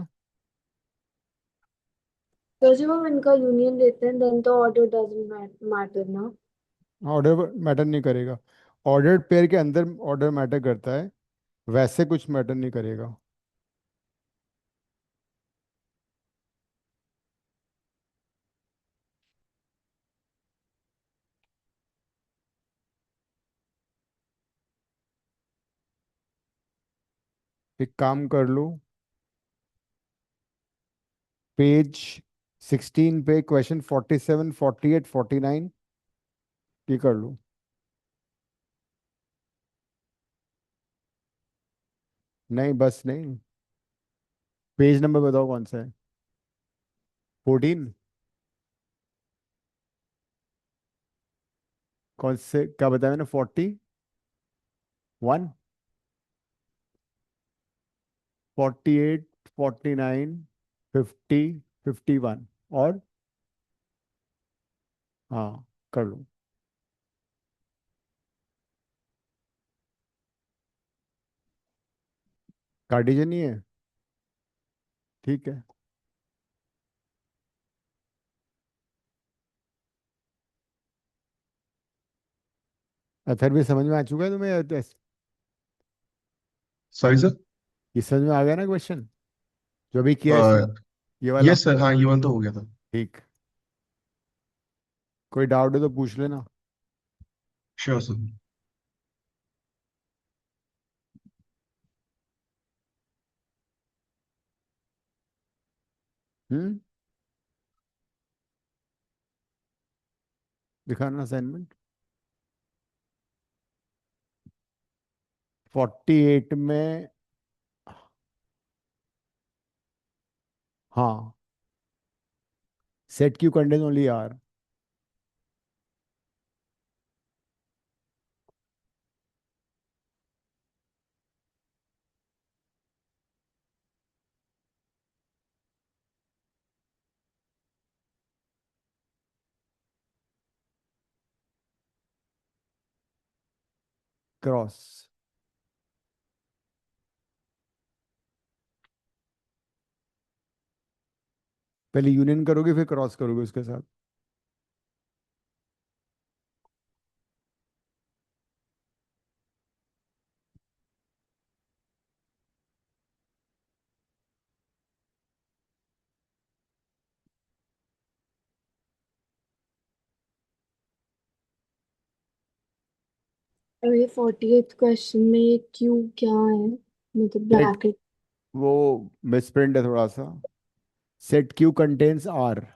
B: तो जब हम इनका यूनियन लेते हैं देन तो ऑर्डर डजंट मैटर ना।
C: ऑर्डर मैटर नहीं करेगा। ऑर्डर्ड पेयर के अंदर ऑर्डर मैटर करता है, वैसे कुछ मैटर नहीं करेगा। एक काम कर लो, पेज 16 पे क्वेश्चन 47 48 49 ये कर लो। नहीं बस नहीं, पेज नंबर बताओ कौन सा है। 14। कौन से, क्या बताया मैंने, 41 48 49 50 51 और, हाँ कर लो। कार्टेशियन नहीं है, ठीक है। अथर भी समझ में आ चुका है तुम्हें
E: सॉरी सर।
C: ये समझ में आ गया ना क्वेश्चन जो अभी किया है इसने, ये वाला।
E: यस सर, हाँ ये वन तो हो गया था।
C: ठीक। कोई डाउट है तो पूछ लेना।
E: Sure sir.
C: हम्म, दिखाना असाइनमेंट। 48 में, हाँ, set Q contain only R. Cross, पहले यूनियन करोगे फिर क्रॉस करोगे उसके साथ।
B: और ये 48th क्वेश्चन में ये क्यू क्या है, मतलब
C: सेट
B: ब्रैकेट?
C: वो मिसप्रिंट है थोड़ा सा। Set Q contains R.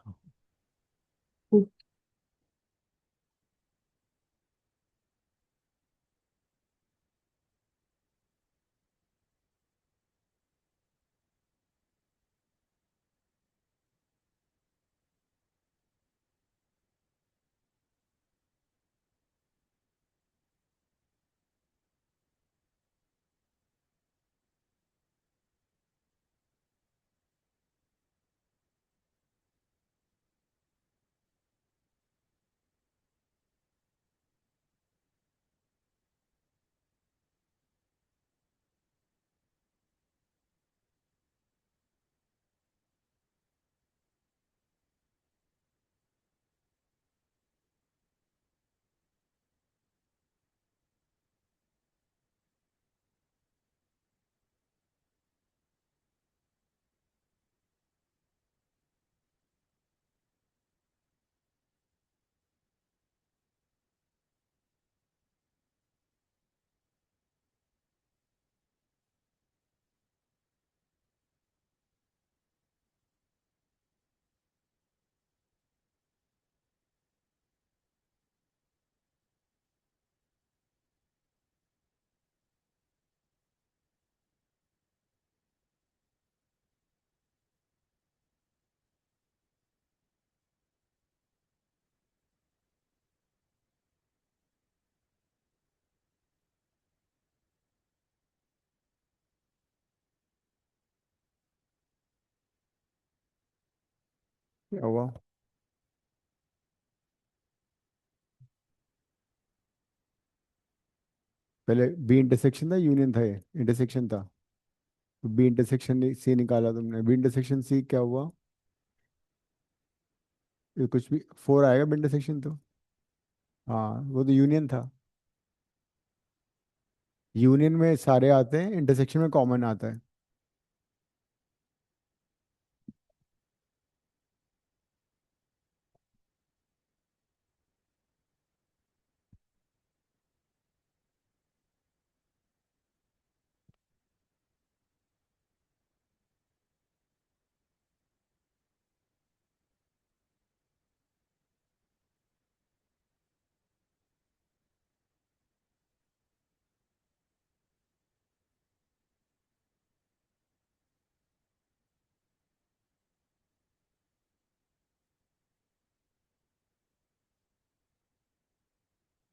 C: क्या हुआ? पहले बी इंटरसेक्शन था, यूनियन था, ये इंटरसेक्शन था। तो बी इंटरसेक्शन सी निकाला तुमने, बी इंटरसेक्शन सी क्या हुआ? ये कुछ भी फोर आएगा बी इंटरसेक्शन तो। हाँ, वो तो यूनियन था। यूनियन में सारे आते हैं, इंटरसेक्शन में कॉमन आता है।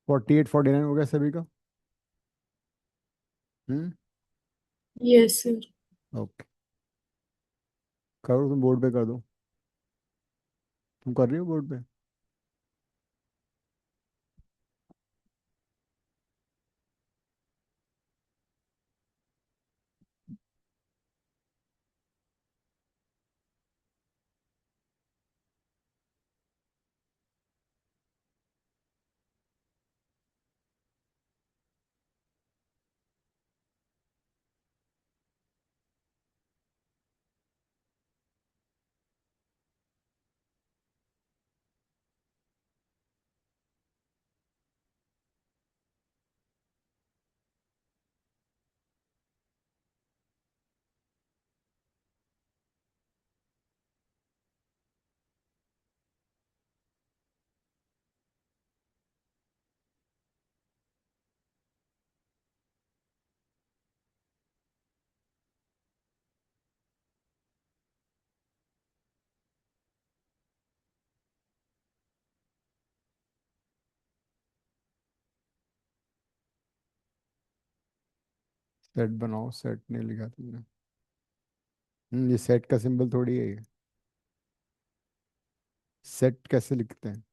C: फोर्टी एट फोर्टी नाइन हो गया सभी का। हम्म।
B: Yes sir.
C: ओके, करो तुम बोर्ड पे कर दो। तुम कर रही हो बोर्ड पे? सेट बनाओ, सेट नहीं लिखा तुमने। ये सेट का सिंबल थोड़ी है ये। सेट कैसे लिखते हैं?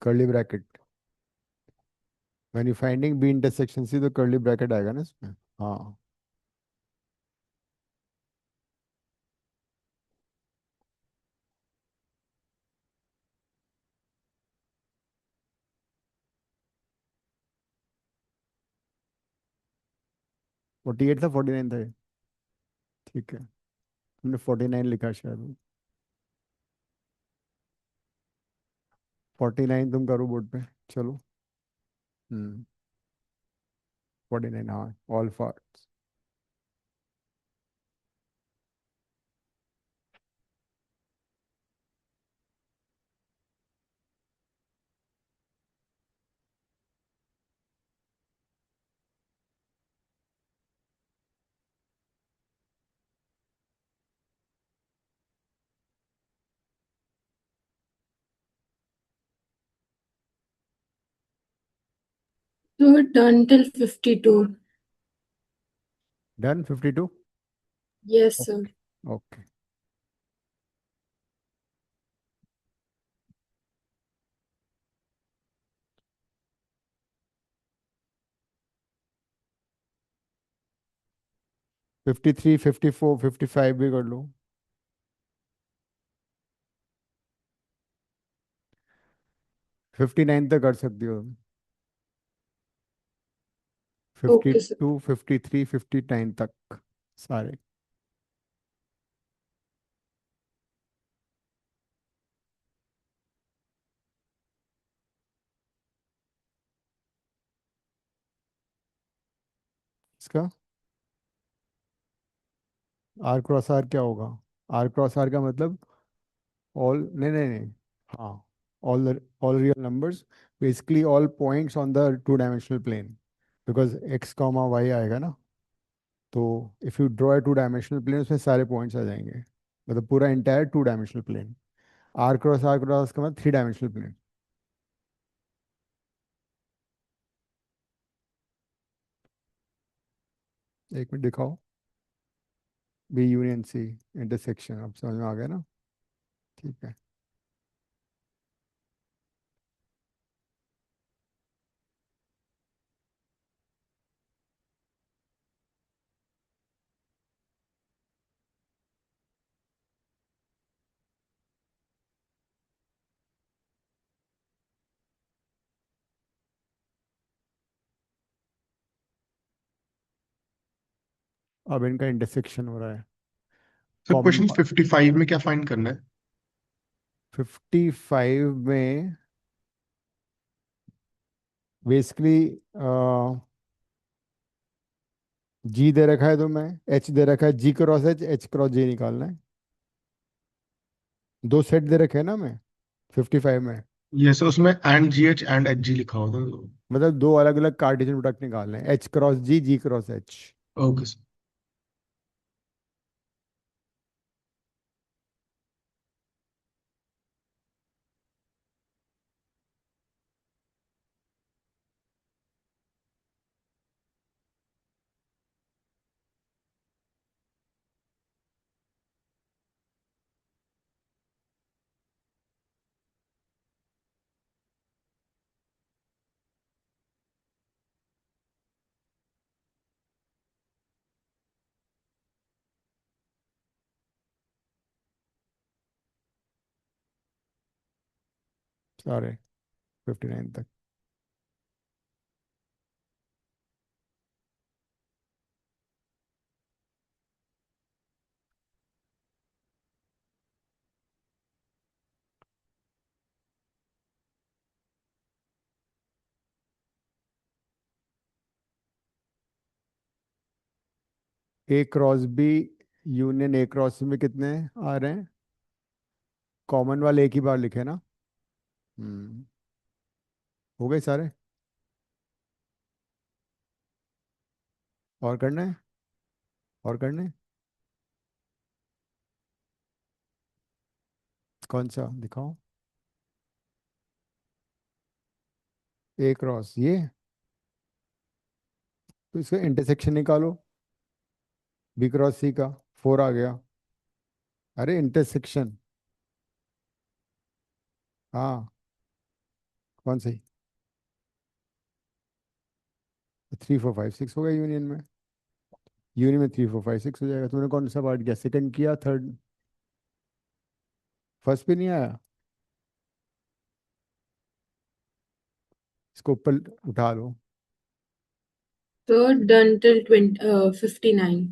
C: Curly bracket. When you finding B intersection C तो कर्ली ब्रैकेट आएगा ना इसमें। हाँ। 48 था, 49 था ये? ठीक है, तुमने 49 लिखा शायद। 49 तुम करो बोर्ड पे। चलो। हम्म। 49, हाँ, all parts.
B: So done till 52.
C: Done, 52?
B: Yes, sir.
C: Okay. Fifty three, 54, 55 भी कर लो. 59 तक कर सकती हो.
B: Okay, sir.
C: 52, 53, 59 तक सारे. इसका आर क्रॉस आर क्या होगा? आर क्रॉस आर का मतलब ऑल, नहीं नहीं नहीं, हाँ, all real numbers, basically all points on the two dimensional plane, because x comma y आएगा ना, तो if you draw a two dimensional plane उसमें सारे पॉइंट्स आ जाएंगे, मतलब पूरा entire two dimensional plane. R cross का मतलब थ्री डायमेंशनल प्लेन. एक मिनट दिखाओ. बी यूनियन सी इंटरसेक्शन, अब समझ में आ गया ना? ठीक है. अब इनका इंटरसेक्शन हो रहा है.
E: सर
C: कॉमन
E: क्वेश्चन 55 में क्या फाइंड करना है?
C: 55 में बेसिकली जी दे रखा है, तो मैं एच दे रखा है, जी क्रॉस एच, एच क्रॉस जे निकालना है. दो सेट दे रखे हैं ना मैं 55 में,
E: ये सर उसमें and ji H and H G लिखा होता है.
C: मतलब दो अलग अलग कार्टेशियन प्रोडक्ट निकालने हैं, H cross G, G cross H.
E: Okay sir.
C: सारे 59 तक. A cross B union A cross में कितने आ रहे हैं? कॉमन वाले एक ही बार लिखे ना. हम्म. हो गए सारे? और करना है? और करना है? कौन सा दिखाओ? ए क्रॉस ये, तो इसका इंटरसेक्शन निकालो. बी क्रॉस सी का 4 आ गया. अरे इंटरसेक्शन, हाँ, कौन सी? 3 4 5 6 हो गया यूनियन में. यूनियन में 3 4 5 6 हो जाएगा. तूने कौन सा पार्ट किया, सेकंड किया, थर्ड? फर्स्ट पे नहीं आया? इसको ऊपर उठा लो.
B: So done till 59.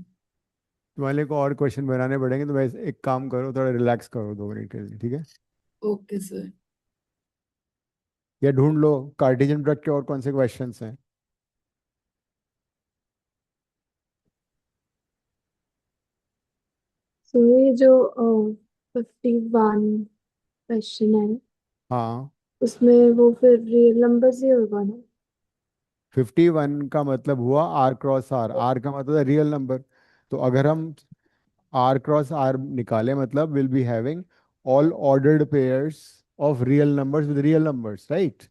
C: तुम्हारे को और क्वेश्चन बनाने पड़ेंगे, तो वैसे एक काम करो, थोड़ा रिलैक्स करो 2 मिनट के लिए, ठीक है?
B: Okay, sir.
C: या ढूंढ लो कार्टेशियन प्रोडक्ट के और कौन से क्वेश्चंस हैं.
B: So ये जो 51 क्वेश्चन है
C: हाँ,
B: उसमें वो फिर रियल नंबर्स ही होगा ना?
C: 51 का मतलब हुआ आर क्रॉस आर, आर का मतलब है रियल नंबर। तो अगर हम आर क्रॉस आर निकाले मतलब will be having all ordered pairs of real numbers with real numbers, right?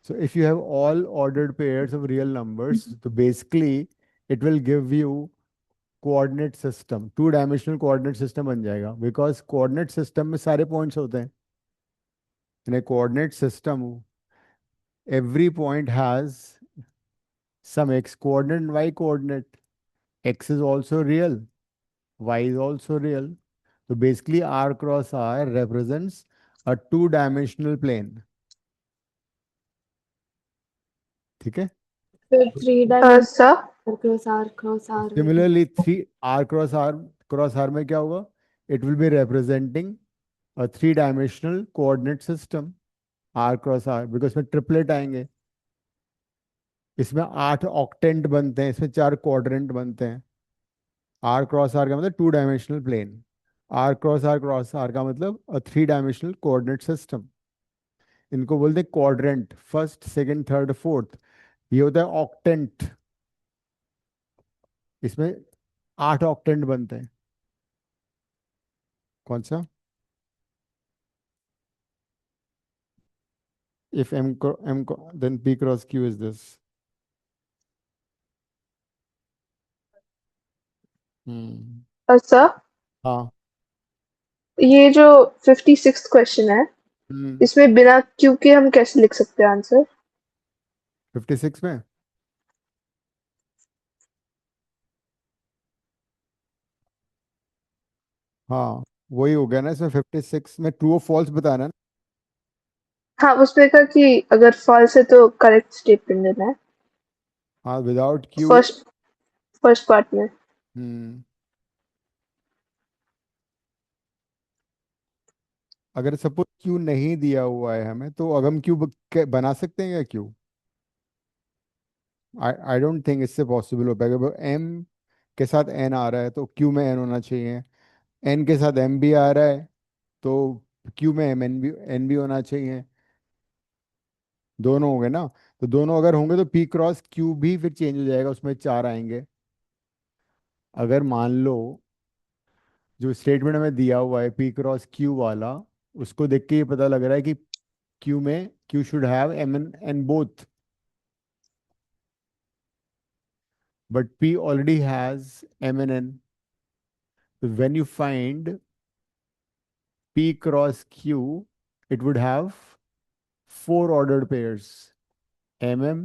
C: So if you have all ordered pairs of real numbers, so basically it will give you coordinate system, two dimensional coordinate system बन जाएगा, because coordinate system में सारे points होते हैं। In a coordinate system every point has some x coordinate and y coordinate. X is also real, y is also real. So basically r cross r represents a two-dimensional plane. ठीक है?
B: फिर 3 dimension
A: sir
B: cross R
C: Similarly, three r cross r में क्या होगा? It will be representing a three-dimensional coordinate system, r cross r, because इसमें triplet आएंगे। इसमें 8 octant बनते हैं, इसमें 4 क्वाड्रेंट बनते हैं। आर क्रॉस आर का मतलब two dimensional plane, cross R का मतलब a three dimensional coordinate system. इनको बोलते हैं quadrant, first second third fourth. ये होता है ऑक्टेंट, इसमें 8 ऑक्टेंट बनते हैं। कौन सा? If M then P cross Q is this. Hmm.
A: Sir
C: हाँ।
A: ये जो 56 क्वेश्चन है
C: हम्म।
A: इसमें बिना क्यू के हम कैसे लिख सकते हैं आंसर?
C: 56 में हाँ वही हो गया ना, इसमें 56 में ट्रू और फॉल्स बताना है ना।
A: हाँ, उसमें कहा कि अगर फॉल्स है तो करेक्ट स्टेटमेंट देना है
C: हाँ, without Q.
A: First first part में।
C: हम्म। अगर सपोज क्यू नहीं दिया हुआ है हमें, तो अगर हम क्यू बना सकते हैं क्या Q? I I don't think इससे पॉसिबल हो पाएगा। एम के साथ एन आ रहा है तो क्यू में एन होना चाहिए, एन के साथ एम भी आ रहा है तो क्यू में एन भी होना चाहिए। दोनों होंगे ना, तो दोनों अगर होंगे तो पी क्रॉस क्यू भी फिर चेंज हो जाएगा, उसमें 4 आएंगे। अगर मान लो जो स्टेटमेंट हमें दिया हुआ है पी क्रॉस क्यू वाला, उसको देख के ये पता लग रहा है कि Q should have M N N both, but P already has M and N. So when you find P cross Q, it would have four ordered pairs: MM,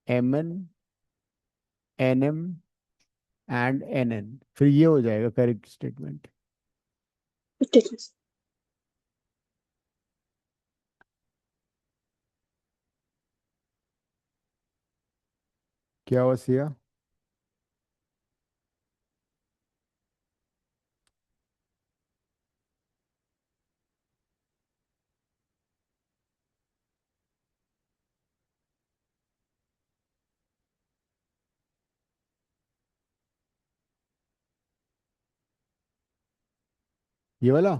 C: MN, NM and NN. फिर ये हो जाएगा correct statement.
A: ठीक है।
C: क्या हुआ सिया? ये वाला,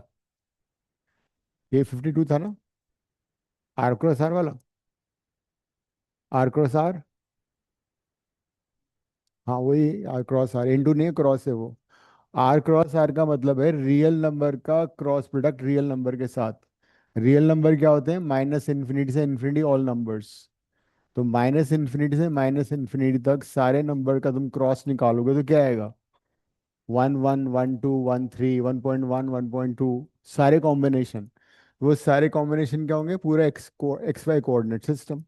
C: ये 52 था ना, आर क्रॉस आर वाला। आर क्रॉस आर, हाँ वही आर क्रॉस आर, इंटू नहीं क्रॉस है वो। आर क्रॉस आर का मतलब है रियल नंबर का क्रॉस प्रोडक्ट रियल नंबर के साथ। रियल नंबर क्या होते हैं? माइनस इन्फिनिटी से इन्फिनिटी ऑल नंबर्स। तो माइनस इन्फिनिटी से माइनस इन्फिनिटी तक सारे नंबर का तुम क्रॉस निकालोगे तो क्या आएगा? 1 1 1 2 1 3 1.1 1.2, सारे कॉम्बिनेशन। वो सारे कॉम्बिनेशन क्या होंगे? पूरा एक्स वाई कोऑर्डिनेट सिस्टम।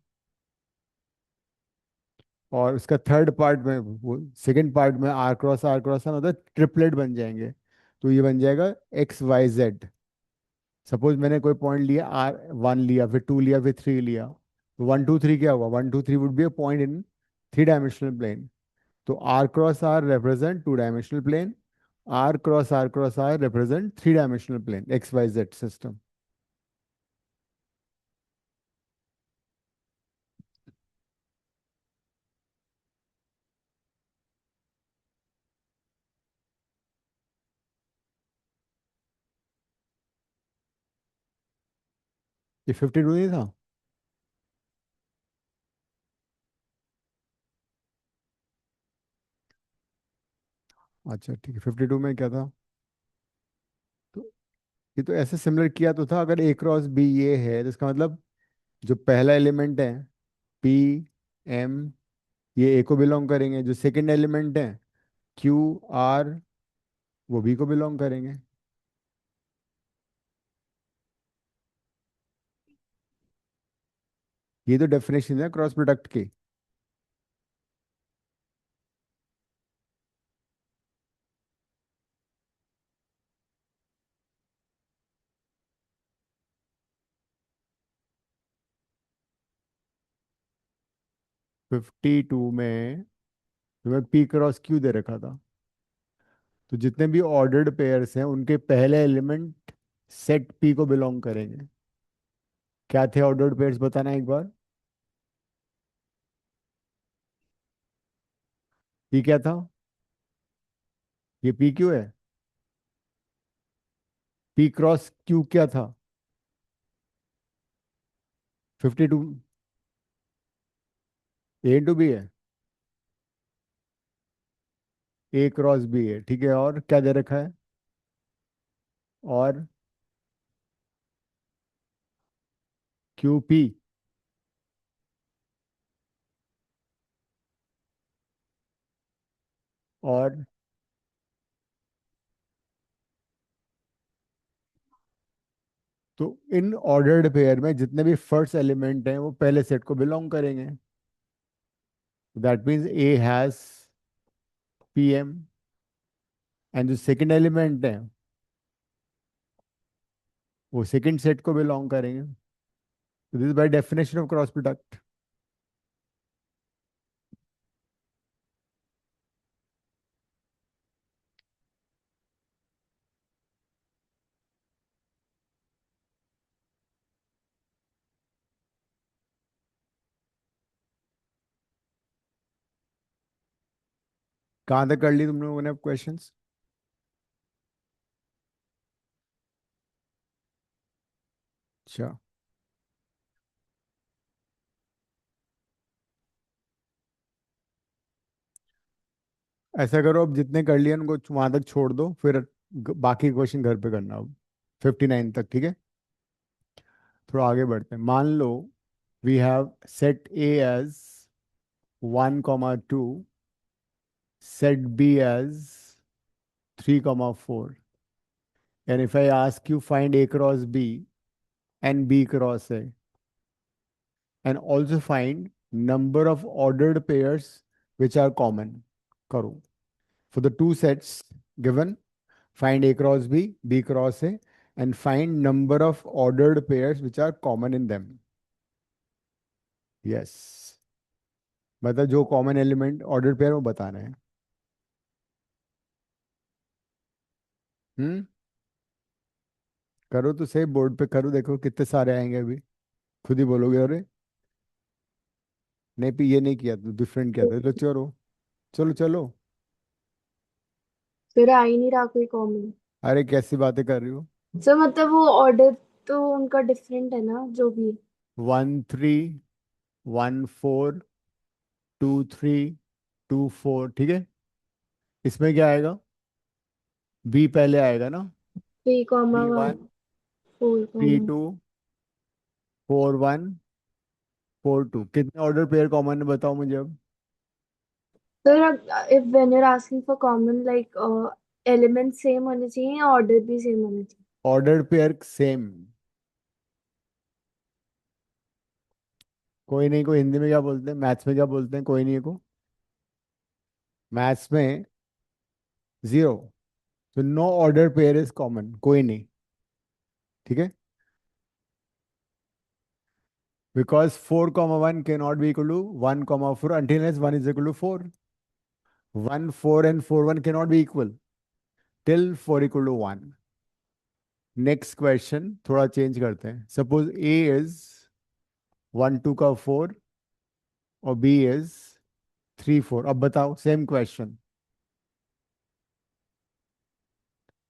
C: और उसका थर्ड पार्ट में, वो सेकंड पार्ट में आर क्रॉस आर मतलब ट्रिपलेट बन जाएंगे। तो ये बन जाएगा एक्स वाई जेड। सपोज मैंने कोई पॉइंट लिया, R1 लिया, फिर 2 लिया, फिर 3 लिया, तो 1 2 3 क्या हुआ? 1 2 3 would be a point in three dimensional plane. तो R cross R represent two dimensional plane, R cross R represent three dimensional plane, X Y Z system. ये 52 नहीं था? अच्छा ठीक है, 52 में क्या था? तो ये तो ऐसे सिमिलर किया तो था, अगर ए क्रॉस बी ये है तो इसका मतलब जो पहला एलिमेंट है पी एम, ये ए को बिलोंग करेंगे, जो सेकंड एलिमेंट है क्यू आर, वो बी को बिलोंग करेंगे। ये तो डेफिनेशन है क्रॉस प्रोडक्ट की। फिफ्टी टू में तुम्हें पी क्रॉस क्यू दे रखा था, तो जितने भी ऑर्डर्ड पेयर्स हैं उनके पहले एलिमेंट सेट पी को बिलोंग करेंगे। क्या थे ऑर्डर्ड पेयर्स, बताना एक बार। पी क्या था? ये पी क्यू है। पी क्रॉस क्यू क्या था? 52 ए इंटू बी है। ए क्रॉस बी है, ठीक है, और क्या दे रखा है? और क्यू पी। और तो इन ऑर्डर्ड पेयर में जितने भी फर्स्ट एलिमेंट हैं वो पहले सेट को बिलोंग करेंगे। That means A has P M, and जो सेकंड एलिमेंट है वो सेकंड सेट को बिलोंग करेंगे। This is by definition of cross product. कहाँ तक कर ली तुम लोगों ने क्वेश्चंस? अच्छा, ऐसा करो, अब जितने कर लिए उनको वहां तक छोड़ दो, फिर बाकी क्वेश्चन घर पे करना अब 59 तक, ठीक है। थोड़ा आगे बढ़ते हैं। मान लो we have set A as 1, 2, set B as 3, 4, and if I ask you find A cross B and B cross A, and also find number of ordered pairs which are common, करो for the two sets given, find A cross B, B cross A, and find number of ordered pairs which are common in them. Yes, मतलब जो common element order pair वो बताना है। हम्म, करो तो सही, board पे करो, देखो कितने सारे आएंगे अभी, खुद ही बोलोगे अरे नहीं ये नहीं किया, तो डिफरेंट किया था। चलो चलो चलो चलो।
B: फिर आ ही नहीं रहा कोई कॉमन।
C: अरे कैसी बातें कर रही हो?
B: सर मतलब वो ऑर्डर तो उनका डिफरेंट है ना, जो भी है।
C: 1, 3, 1, 4, 2, 3, 2, 4, ठीक है। इसमें क्या आएगा? बी पहले आएगा ना।
B: 3, 1,
C: P1,
B: 4,
C: P2, 4, 1, 4, 2, कितने ऑर्डर पेयर कॉमन है बताओ मुझे अब।
B: Sir if when you are asking for common like element same होने चाहिए या ऑर्डर भी सेम होने चाहिए?
C: Order pair same. कोई नहीं, कोई हिंदी में क्या बोलते हैं, मैथ्स में क्या बोलते हैं, कोई नहीं को, मैथ्स में जीरो। तो no order pair is common, कोई नहीं, ठीक है। Because 4, 1 cannot be equal to 1, 4 until unless 1 is equal to 4. 1, 4 and 4, 1 cannot be equal till 4 equal to 1. Next question थोड़ा चेंज करते हैं। सपोज ए इज 1, 2 का 4 और बी इज 3, 4। अब बताओ सेम क्वेश्चन,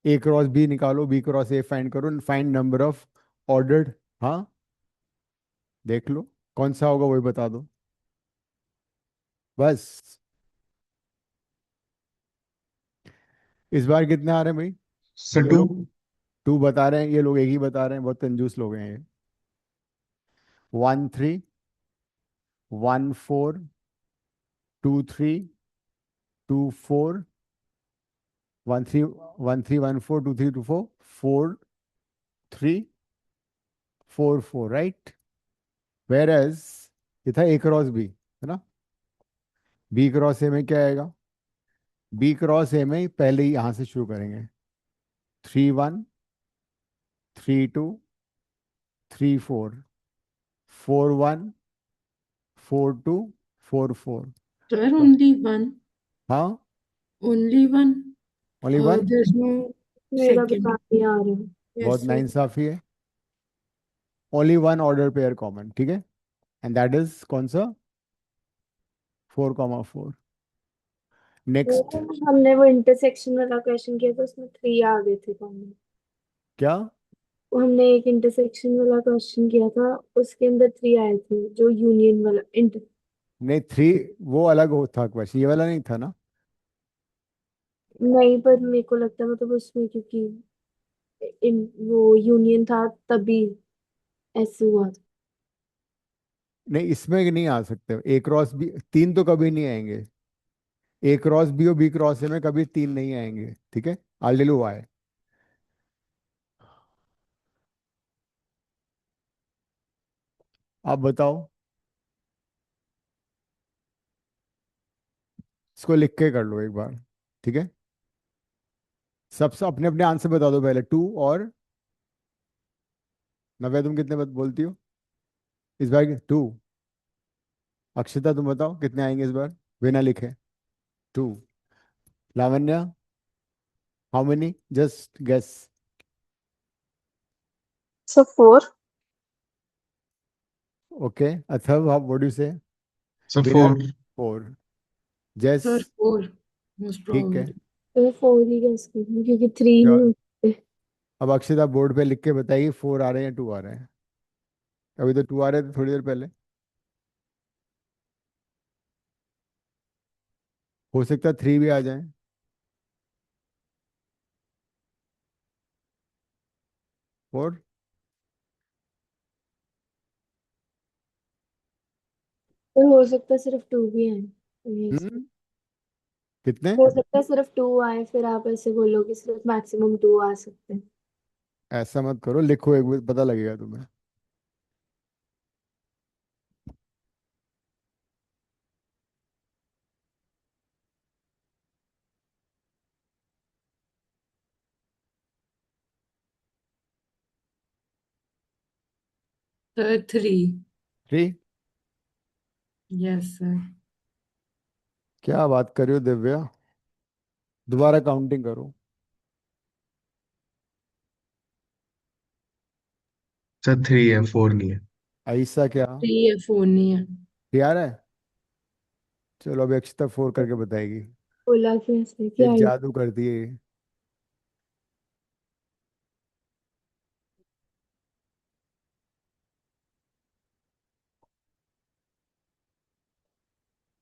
C: ए क्रॉस बी निकालो, बी क्रॉस ए find करो, find number of ordered, हाँ देख लो कौन सा होगा वही बता दो बस। इस बार कितने आ रहे हैं भाई?
E: सर
C: ये
E: 2।
C: लोग 2 बता रहे हैं, ये लोग एक ही बता रहे हैं, बहुत कंजूस लोग हैं ये। 1 3 1 4 2 3 2 4 1 3 1 3 1 4 2 3 2 4 4 3 4 4 राइट। वेर एज ये था ए क्रॉस बी, है ना? बी क्रॉस ए में क्या आएगा? बी क्रॉस ए में पहले ही यहां से शुरू करेंगे। 3 1 3 2 3 4 4 1 4 2 4 4।
D: Sir, only one.
C: हाँ,
D: Only one.
C: Only one.
D: There's no
B: मेरा भी
D: second.
B: काम नहीं आ रहा है।
C: बहुत
D: Yes, sir.
C: नाइंसाफी है। Only one order pair common, ठीक है, एंड दैट इज कौन सा? 4,4। नेक्स्ट।
B: वो हमने वो इंटरसेक्शन वाला क्वेश्चन किया था, उसमें 3 आ गए थे कॉमन।
C: क्या?
B: वो हमने एक इंटरसेक्शन वाला क्वेश्चन किया था, उसके अंदर 3 आए थे, जो यूनियन वाला इंटर।
C: नहीं, 3 वो अलग हो था क्वेश्चन, ये वाला नहीं था ना।
B: नहीं, पर मेरे को लगता है मतलब उसमें क्योंकि वो यूनियन था तभी ऐसे हुआ था।
C: नहीं, इसमें नहीं आ सकते। ए क्रॉस बी 3 तो कभी नहीं आएंगे। ए क्रॉस बी और बी क्रॉस ए में कभी 3 नहीं आएंगे, ठीक है। I tell you why. आप बताओ, इसको लिख के कर लो एक बार, ठीक है। सबसे अपने अपने आंसर बता दो पहले। 2 और नव्या, तुम कितने बोलती हो इस बार? 2। अक्षता तुम बताओ कितने आएंगे इस बार बिना लिखे? 2। Lavanya, how many? Just guess.
A: So 4.
C: Okay, Atharva, what do you say?
E: Sir
C: winner
E: 4।
C: 4। जस,
D: Sir, four. Most
C: ठीक है।
D: probably.
B: तो 4 ही गेस करूँ क्योंकि 3
C: क्या?
B: नहीं होते।
C: अब अक्षता बोर्ड पे लिख के बताइए 4 आ रहे हैं या 2 आ रहे हैं? अभी तो 2 आ रहे थे थोड़ी देर पहले। हो सकता है 3 भी आ जाए। 4।
B: तो हो सकता है सिर्फ 2 भी आए।
C: हम्म, कितने?
B: हो सकता है सिर्फ 2 आए, फिर आप ऐसे बोलो कि सिर्फ मैक्सिमम 2 आ सकते हैं।
C: ऐसा मत करो, लिखो एक बार पता लगेगा तुम्हें।
D: Sir, three.
C: 3?
D: Yes, sir.
C: क्या बात कर रही हो दिव्या? दोबारा काउंटिंग करो।
E: सर 3 है, 4 नहीं है।
C: ऐसा क्या?
D: Three है, four नहीं है.
C: यार है। चलो अभी अक्षता 4 करके बताएगी।
B: बोला कि ऐसे
C: ये
B: क्या है।
C: जादू करती है ये।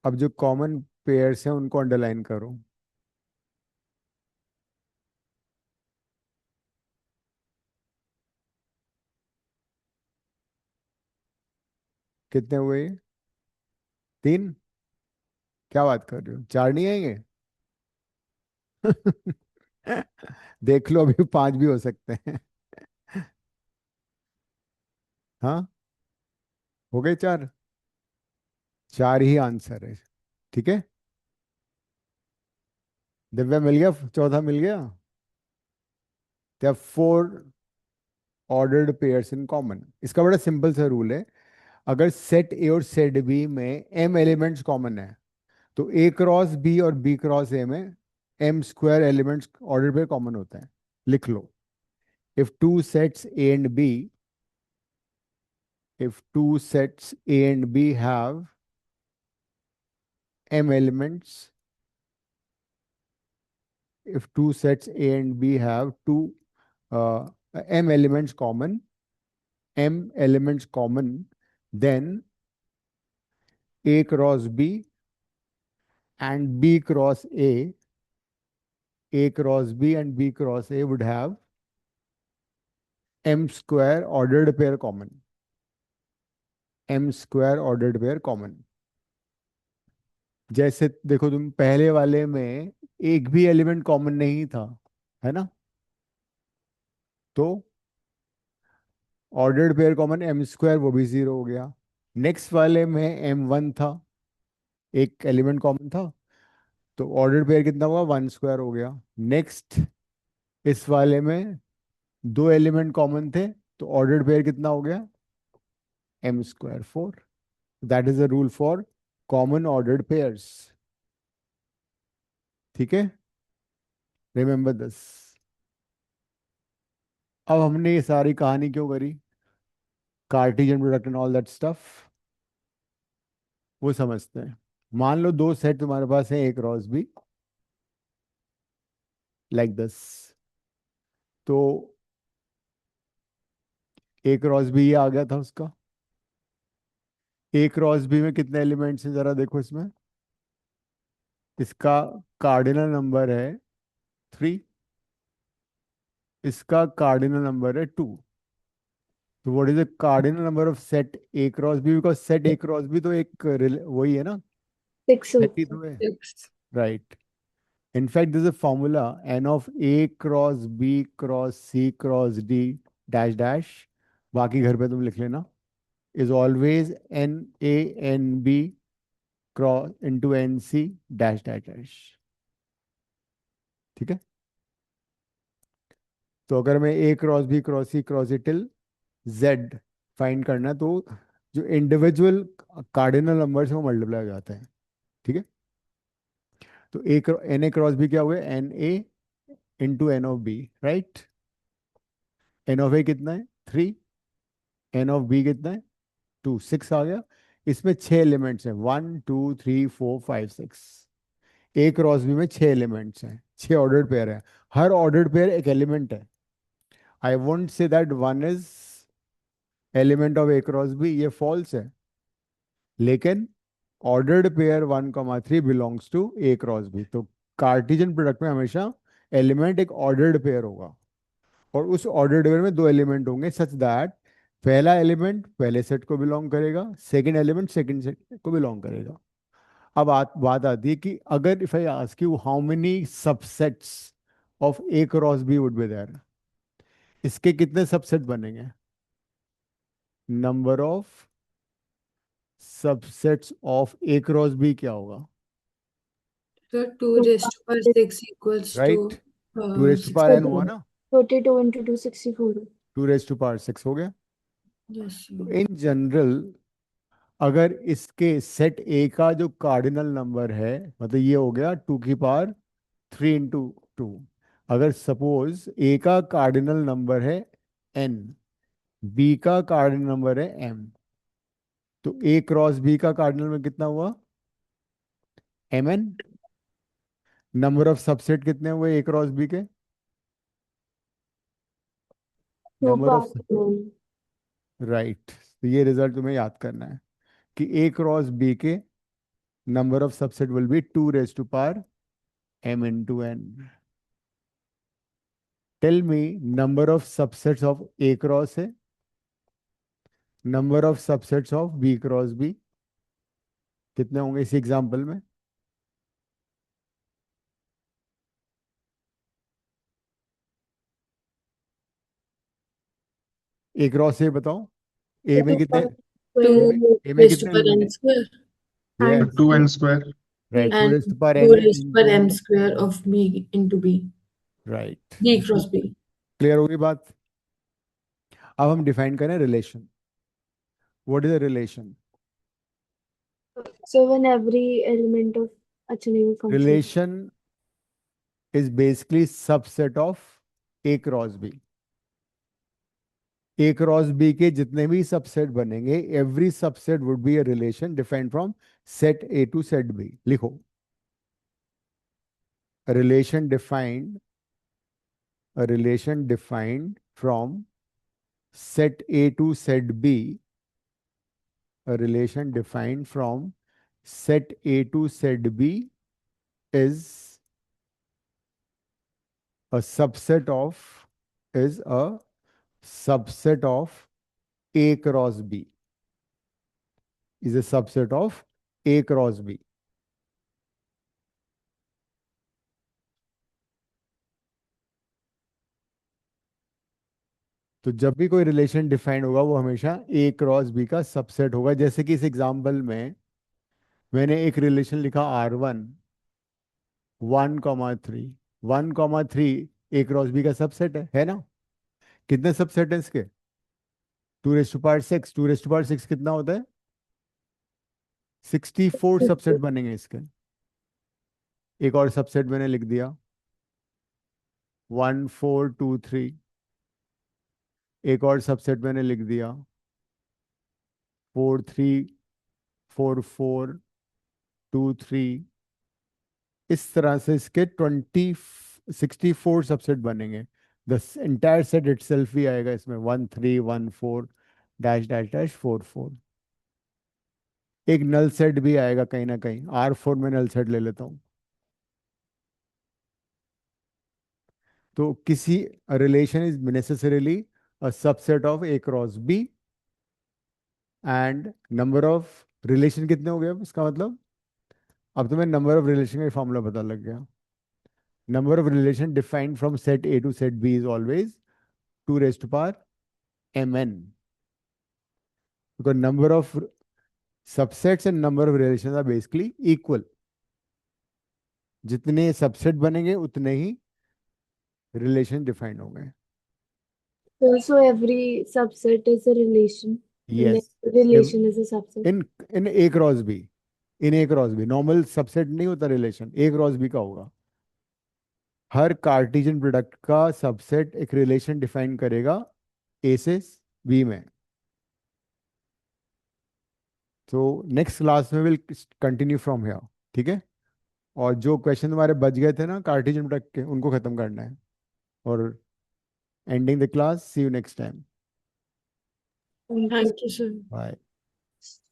C: अब जो कॉमन पेयर्स हैं उनको अंडरलाइन करो। कितने हुए ये? 3? क्या बात कर रहे हो, 4 नहीं आएंगे? देख लो, अभी 5 भी हो सकते हैं। हाँ, हो गए 4। 4 ही आंसर है, ठीक है। दिव्या मिल गया, चौथा मिल गया। there are 4 ordered pairs in common. इसका बड़ा सिंपल सा रूल है। अगर सेट ए और सेट बी में m एलिमेंट्स कॉमन है तो ए क्रॉस बी और बी क्रॉस ए में m स्क्वायर एलिमेंट्स ऑर्डर पे कॉमन होता है। लिख लो। If two sets A and B, if two sets A and B have m elements, if two sets A and B have m elements common, then A cross B and B cross A cross B and B cross A would have M square ordered pair common. M square ordered pair common. जैसे देखो तुम पहले वाले में एक भी element common नहीं था, है ना? तो ordered pair common M square, वो भी जीरो हो गया। नेक्स्ट वाले में M1 था, एक एलिमेंट कॉमन था, तो ऑर्डर्ड पेयर कितना हुआ? वन स्क्वायर हो गया। नेक्स्ट इस वाले में दो एलिमेंट कॉमन थे, तो ऑर्डर्ड पेयर कितना हो गया? M square, four. That is the rule for common ordered pairs. ठीक है, रिमेंबर दिस। अब हमने ये सारी कहानी क्यों करी, Cartesian product and all that stuff, वो समझते हैं। मान लो दो सेट तुम्हारे पास है, एक क्रॉस बी, लाइक दिस। तो एक क्रॉस बी ये आ गया था उसका। एक क्रॉस बी में कितने एलिमेंट्स हैं जरा देखो इसमें। इसका कार्डिनल नंबर है 3, इसका कार्डिनल नंबर है 2। तो what is the cardinal number of set A cross B? Because set A cross B तो एक वही है ना,
B: 6
C: सेट ही
B: होता
C: तो है,
D: 6.
C: Right. In fact this is a formula, N of A cross B cross C cross D dash dash, बाकी घर पे तुम लिख लेना, is always NANB cross into NC dash dash dash। ठीक है, तो अगर मैं A cross B cross C cross E till Z find करना है, तो जो इंडिविजुअल कार्डिनल नंबर से वो मल्टीप्लाई हो जाते हैं। ठीक है, तो NA क्रॉस B क्या हुआ? NA into N of B, right. N of A कितना है? 3। एन ऑफ बी कितना है? 2। 6 आ गया। इसमें 6 एलिमेंट्स हैं, 1 2 3 4 5 6। ए क्रॉस बी में 6 एलिमेंट्स हैं, 6 ऑर्डर्ड पेयर है। हर ऑर्डर्ड पेयर एक एलिमेंट है। I won't say that one is element of A cross B, ये फॉल्स है। लेकिन ordered pair 1,3 belongs to A cross B. तो कार्टेशियन प्रोडक्ट में हमेशा एलिमेंट एक ऑर्डर्ड पेयर होगा, और उस ऑर्डर्ड पेयर में दो एलिमेंट होंगे, सच दैट पहला एलिमेंट पहले सेट को बिलोंग करेगा, सेकंड एलिमेंट सेकंड सेट को बिलोंग करेगा। अब बात आती है कि अगर if I ask you how many subsets of A cross B would be there, इसके कितने सबसेट बनेंगे? Number of subsets of A cross B क्या होगा?
D: So 2 raised to power 6 equals to
C: right, 2 raise to power N हुआ
B: 32
C: ना,
B: 32 into 2 64
C: 2 raise to power 6 हो गया।
D: yes.
C: तो इन जनरल अगर इसके सेट ए का जो कार्डिनल नंबर है, मतलब ये हो गया 2 की पावर 3 इंटू 2। अगर सपोज ए का कार्डिनल नंबर है n, बी का कार्डिनल नंबर है m, तो ए क्रॉस बी का कार्डिनल में कितना हुआ? mn। नंबर ऑफ सबसेट कितने हुए ए क्रॉस बी के?
B: 2
C: नंबर ऑफ,
B: power 9
C: राइट। तो ये रिजल्ट तुम्हें याद करना है कि ए क्रॉस बी के number of subset will be 2 raise to power m into n। Tell me number of subsets of A cross है, number of subsets of B cross B कितने होंगे इस एग्जांपल में? ए क्रॉस ए बताओ, ए में
B: 2
C: कितने?
B: power
D: Two
C: ए
B: 12
C: में, ए में
D: raised to
C: कितने
D: power n
C: element?
D: square
C: yes,
E: two N square.
C: Right, 2
D: and
C: raise to power
D: 2
C: n
D: raised to power
C: इंटू,
D: m square of b into b.
C: Right.
D: B cross b.
C: Clear होगी बात? अब हम define करें relation. What is a relation?
B: so when every element of अच्छा नहीं वो function
C: relation is basically subset of A cross B. A cross B के जितने भी सबसेट बनेंगे, every subset would be a relation defined from set A to set B. लिखो, a relation defined a relation defined from set A to set B a relation defined from set A to set B is a subset of A cross B, is a subset of A cross B. तो जब भी कोई relation define होगा वो हमेशा ए cross B का subset होगा। जैसे कि इस एग्जांपल में मैंने एक रिलेशन लिखा R1 1,3, 1,3 ए क्रॉस बी का सबसेट है ना? कितने सबसेट हैं इसके? 2⁶, 2⁶ कितना होता है? 64 सबसेट बनेंगे इसके। एक और सबसेट मैंने लिख दिया 1 4 2 3, एक और सबसेट मैंने लिख दिया 4 3 4 4 2 3। इस तरह से इसके 64 सबसेट बनेंगे। द एंटायर सेट इटसेल्फ भी आएगा इसमें 1 3 1 4 डैश डैश डैश 4 4। एक नल सेट भी आएगा कहीं ना कहीं, R4 में नल सेट ले लेता हूं। तो किसी relation is necessarily a subset of A cross B, and number of relation कितने हो गए? अब इसका मतलब अब तुम्हें नंबर ऑफ रिलेशन का फॉर्मूला पता लग गया। Number of relation defined from set A to set B is always 2⁻mn, because number of subsets and number of relations are basically equal. जितने सबसेट बनेंगे उतने ही रिलेशन डिफाइंड होंगे।
B: So every subset is a relation. And
C: Yes.
B: every relation is a subset.
C: in A cross B, in A cross B normal subset नहीं होता relation, A cross B का होगा। हर Cartesian product का subset एक relation define करेगा A से B में। तो नेक्स्ट क्लास में विल कंटिन्यू फ्रॉम हियर, ठीक है? और जो क्वेश्चन तुम्हारे बच गए थे ना कार्टेशियन प्रोडक्ट के, उनको खत्म करना है। और ending the class, see you next time,
B: Thank you.
D: Thank you, sir.
C: Bye.